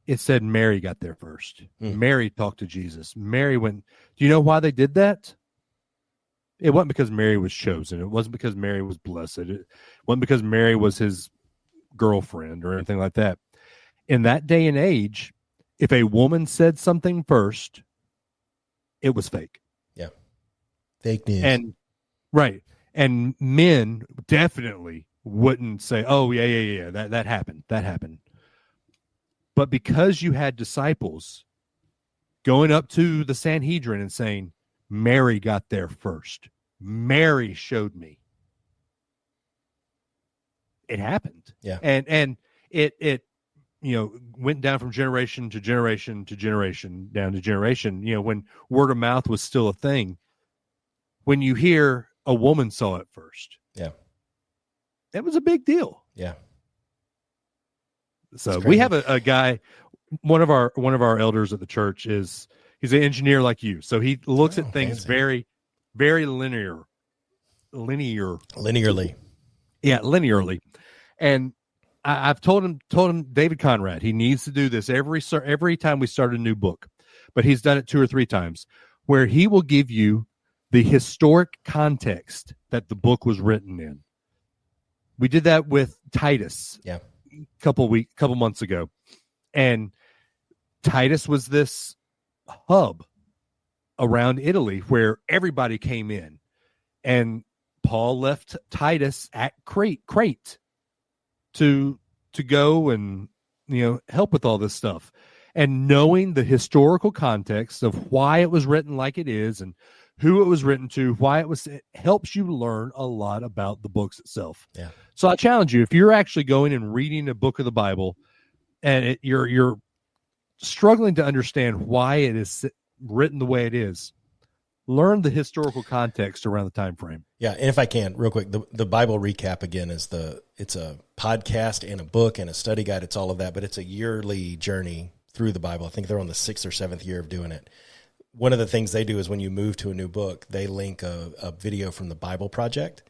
Speaker 1: it said Mary got there first. Mary talked to Jesus. Mary went. Do you know why they did that? It wasn't because Mary was chosen. It wasn't because Mary was blessed. It wasn't because Mary was his girlfriend or anything like that. In that day and age, if a woman said something first, it was fake.
Speaker 2: Yeah. Fake news.
Speaker 1: And right. And men definitely wouldn't say, oh, yeah, that happened. That happened. But because you had disciples going up to the Sanhedrin and saying, Mary got there first. Mary showed me. It happened.
Speaker 2: Yeah.
Speaker 1: And it went down from generation to generation to generation, down to generation, when word of mouth was still a thing. When you hear a woman saw it first.
Speaker 2: Yeah.
Speaker 1: That was a big deal.
Speaker 2: Yeah.
Speaker 1: So we have a guy, one of our elders at the church he's an engineer like you. So he looks at things very, very linearly. Yeah, linearly. And I've told him David Conrad, he needs to do this every time we start a new book, but he's done it 2 or 3 times, where he will give you the historic context that the book was written in. We did that with Titus.
Speaker 2: Yeah.
Speaker 1: Couple months ago. And Titus was this hub around Italy where everybody came in, and Paul left Titus at Crete to go and help with all this stuff. And knowing the historical context of why it was written like it is and who it was written to, it helps you learn a lot about the books itself.
Speaker 2: Yeah.
Speaker 1: So I challenge you, if you're actually going and reading a book of the Bible and you're struggling to understand why it is written the way it is, learn the historical context around the time frame.
Speaker 2: Yeah, and if I can, real quick, the Bible recap again it's a podcast and a book and a study guide. It's all of that, but it's a yearly journey through the Bible. I think they're on the 6th or 7th year of doing it. One of the things they do is when you move to a new book, they link a video from the Bible Project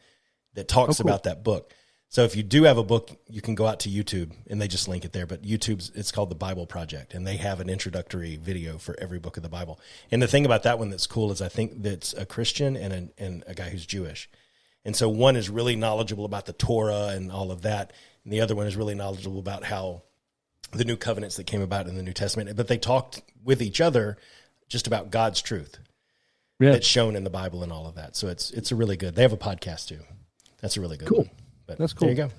Speaker 2: that talks about that book. So if you do have a book, you can go out to YouTube and they just link it there. But it's called the Bible Project, and they have an introductory video for every book of the Bible. And the thing about that one that's cool is I think that's a Christian and a guy who's Jewish. And so one is really knowledgeable about the Torah and all of that, and the other one is really knowledgeable about how the new covenants that came about in the New Testament. But they talked with each other just about God's truth that's shown in the Bible and all of that. So it's a really good. They have a podcast too. That's a really good one. But
Speaker 1: that's cool.
Speaker 2: There you go.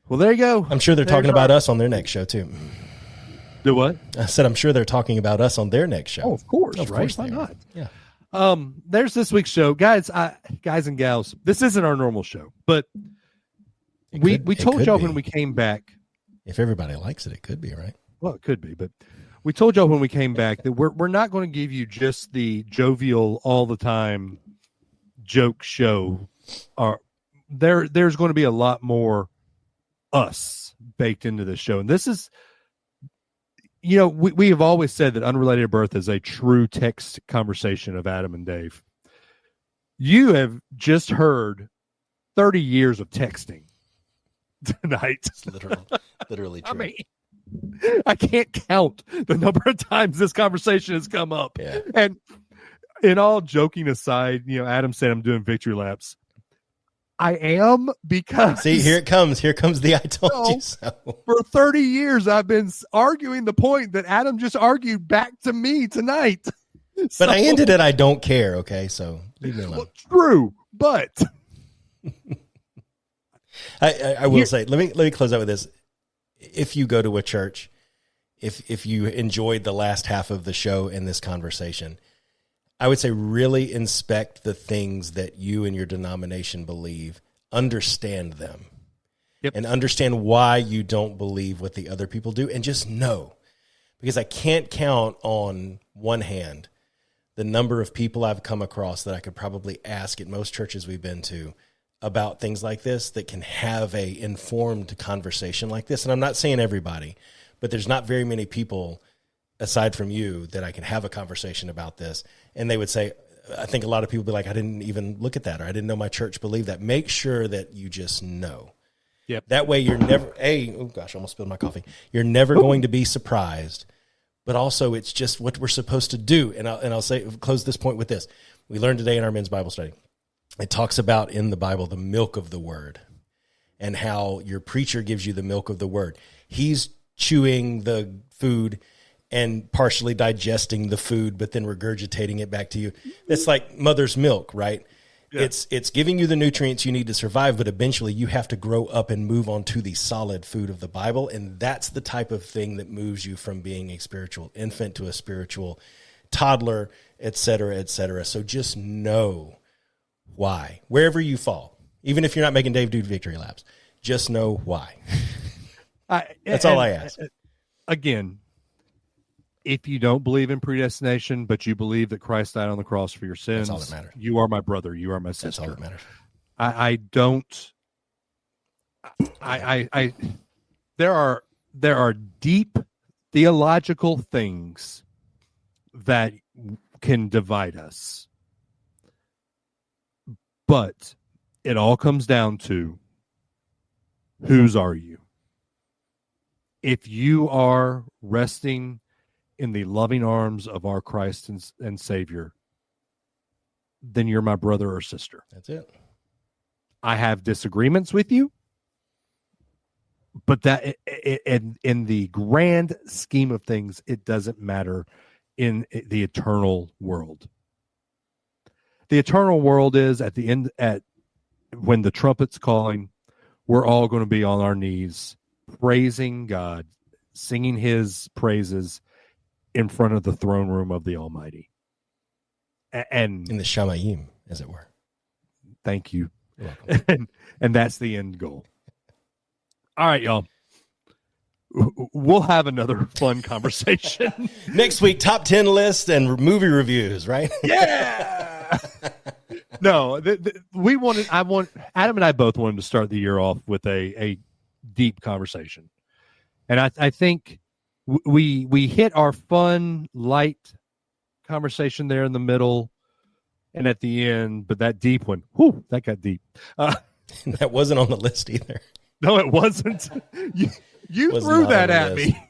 Speaker 1: Well, there you go.
Speaker 2: I'm sure they're talking about us on their next show too.
Speaker 1: Do what?
Speaker 2: I said I'm sure they're talking about us on their next show.
Speaker 1: Oh, of course,
Speaker 2: of
Speaker 1: right?
Speaker 2: Course
Speaker 1: Why not?
Speaker 2: Yeah.
Speaker 1: There's this week's show, guys and gals. This isn't our normal show, but we told y'all when we came back.
Speaker 2: If everybody likes it, it could be, right?
Speaker 1: Well, it could be, but we told y'all when we came back that we're not going to give you just the jovial all the time joke show. There's going to be a lot more us baked into this show. And this is, we have always said that Unrelated at Birth is a true text conversation of Adam and Dave. You have just heard 30 years of texting tonight.
Speaker 2: It's literally true.
Speaker 1: I mean, I can't count the number of times this conversation has come up.
Speaker 2: Yeah.
Speaker 1: And in all joking aside, Adam said I'm doing victory laps. I am, because
Speaker 2: see, here it comes. Here comes the I told you so.
Speaker 1: For 30 years, I've been arguing the point that Adam just argued back to me tonight.
Speaker 2: But I ended it. I don't care. Okay, so leave me alone.
Speaker 1: Well, true, but
Speaker 2: I will say. Let me close out with this. If you go to a church, if you enjoyed the last half of the show in this conversation, I would say really inspect the things that you and your denomination believe, understand them, and understand why you don't believe what the other people do, and just know. Because I can't count on one hand the number of people I've come across that I could probably ask at most churches we've been to about things like this that can have a informed conversation like this. And I'm not saying everybody, but there's not very many people aside from you that I can have a conversation about this. And they would say, I think a lot of people be like, I didn't even look at that, or I didn't know my church believed that. Make sure that you just know.
Speaker 1: Yep.
Speaker 2: That way you're never, oh gosh, I almost spilled my coffee. You're never going to be surprised, but also it's just what we're supposed to do. And I'll say, close this point with this. We learned today in our men's Bible study, it talks about in the Bible, the milk of the word, and how your preacher gives you the milk of the word. He's chewing the food and partially digesting the food, but then regurgitating it back to you. It's like mother's milk, right? Yeah. It's giving you the nutrients you need to survive, but eventually you have to grow up and move on to the solid food of the Bible. And that's the type of thing that moves you from being a spiritual infant to a spiritual toddler et cetera, et cetera. So just know why. Wherever you fall, even if you're not making Dave Dude victory laps, just know why. That's all I ask.
Speaker 1: Again, if you don't believe in predestination, but you believe that Christ died on the cross for your sins,
Speaker 2: that's all that matters.
Speaker 1: You are my brother. You are my sister.
Speaker 2: That's all that matters.
Speaker 1: There are deep theological things that can divide us, but it all comes down to whose are you? If you are resting in the loving arms of our Christ and Savior, then you're my brother or sister.
Speaker 2: That's it.
Speaker 1: I have disagreements with you, but that in the grand scheme of things, it doesn't matter in the eternal world. The eternal world is at the end, when the trumpet's calling, we're all going to be on our knees, praising God, singing his praises in front of the throne room of the Almighty. And
Speaker 2: in the Shamayim, as it were.
Speaker 1: Thank you. You're welcome. And that's the end goal. All right, y'all. We'll have another fun conversation.
Speaker 2: Next week, top 10 list and movie reviews, right?
Speaker 1: Yeah. No, Adam and I both wanted to start the year off with a deep conversation. And I think we hit our fun, light conversation there in the middle and at the end, but that deep one, whew, that got deep.
Speaker 2: That wasn't on the list either.
Speaker 1: No, it wasn't. You threw that at me.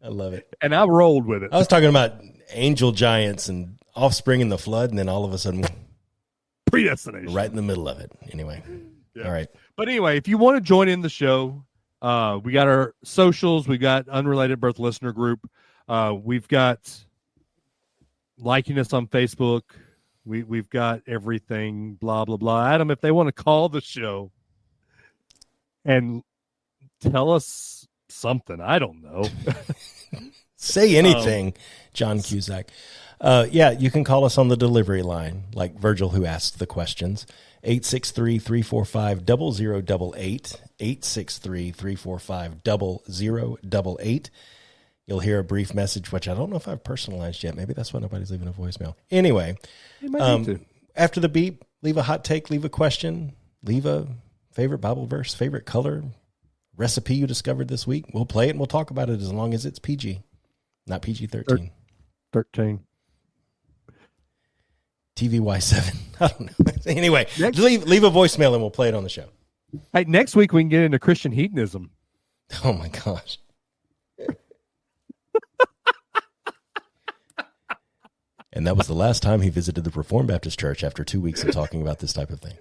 Speaker 2: I love it.
Speaker 1: And I rolled with it.
Speaker 2: I was talking about angel giants and offspring in the flood, and then all of a sudden,
Speaker 1: predestination.
Speaker 2: Right in the middle of it. Anyway. Yeah. All right.
Speaker 1: But anyway, if you want to join in the show, we got our socials. We got Unrelated Birth Listener Group. We've got liking us on Facebook. We've got everything, blah, blah, blah. Adam, if they want to call the show and tell us something, I don't know.
Speaker 2: Say anything, John Cusack. Yeah, you can call us on the delivery line, like Virgil, who asked the questions. 863-345-0088, 863-345-0088. You'll hear a brief message, which I don't know if I've personalized yet. Maybe that's why nobody's leaving a voicemail. Anyway, after the beep, leave a hot take, leave a question, leave a favorite Bible verse, favorite color, recipe you discovered this week. We'll play it and we'll talk about it as long as it's PG, not PG-13.
Speaker 1: 13.
Speaker 2: TVY7. I don't know. Anyway, leave a voicemail and we'll play it on the show.
Speaker 1: Hey, next week we can get into Christian hedonism.
Speaker 2: Oh my gosh. And that was the last time he visited the Reformed Baptist Church after 2 weeks of talking about this type of thing.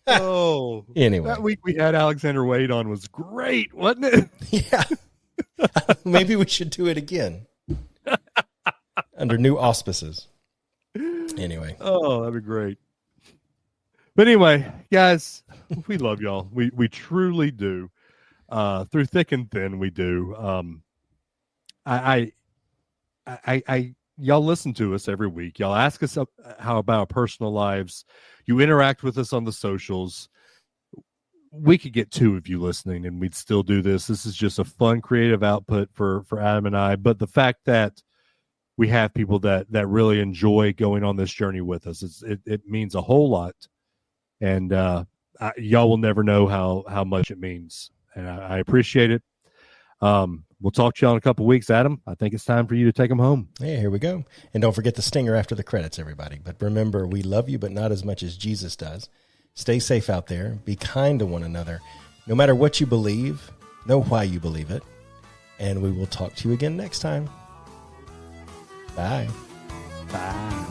Speaker 1: Oh,
Speaker 2: anyway.
Speaker 1: That week we had Alexander Wade on was great, wasn't it?
Speaker 2: Yeah. Maybe we should do it again under new auspices. Anyway.
Speaker 1: Oh, that'd be great. But anyway, guys, we love y'all. We truly do. Through thick and thin, we do. Y'all listen to us every week. Y'all ask us how about our personal lives. You interact with us on the socials. We could get 2 of you listening and we'd still do this. This is just a fun, creative output for Adam and I. But the fact that we have people that really enjoy going on this journey with us, it means a whole lot. And y'all will never know how much it means. And I appreciate it. We'll talk to y'all in a couple of weeks, Adam. I think it's time for you to take them home.
Speaker 2: Yeah, here we go. And don't forget the stinger after the credits, everybody. But remember, we love you, but not as much as Jesus does. Stay safe out there. Be kind to one another. No matter what you believe, know why you believe it. And we will talk to you again next time. Bye.
Speaker 1: Bye.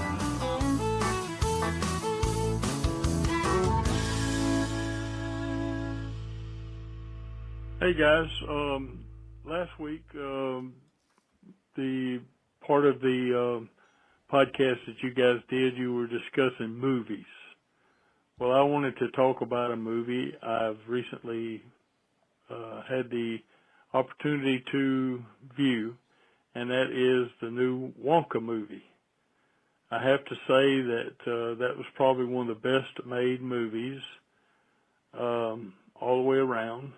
Speaker 4: Hey guys, last week the part of the podcast that you guys did, you were discussing movies. Well, I wanted to talk about a movie I've recently had the opportunity to view, and that is the new Wonka movie. I have to say that that was probably one of the best made movies all the way around,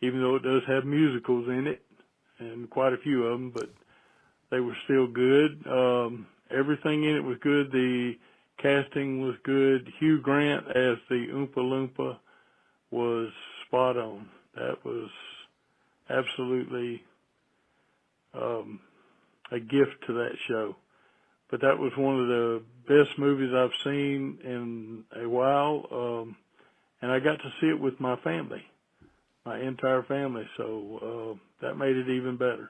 Speaker 4: even though it does have musicals in it, and quite a few of them, but they were still good. Everything in it was good. The casting was good. Hugh Grant as the Oompa Loompa was spot on. That was absolutely a gift to that show. But that was one of the best movies I've seen in a while, and I got to see it with my family, my entire family, so that made it even better.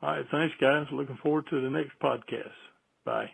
Speaker 4: All right, thanks, guys. Looking forward to the next podcast. Bye.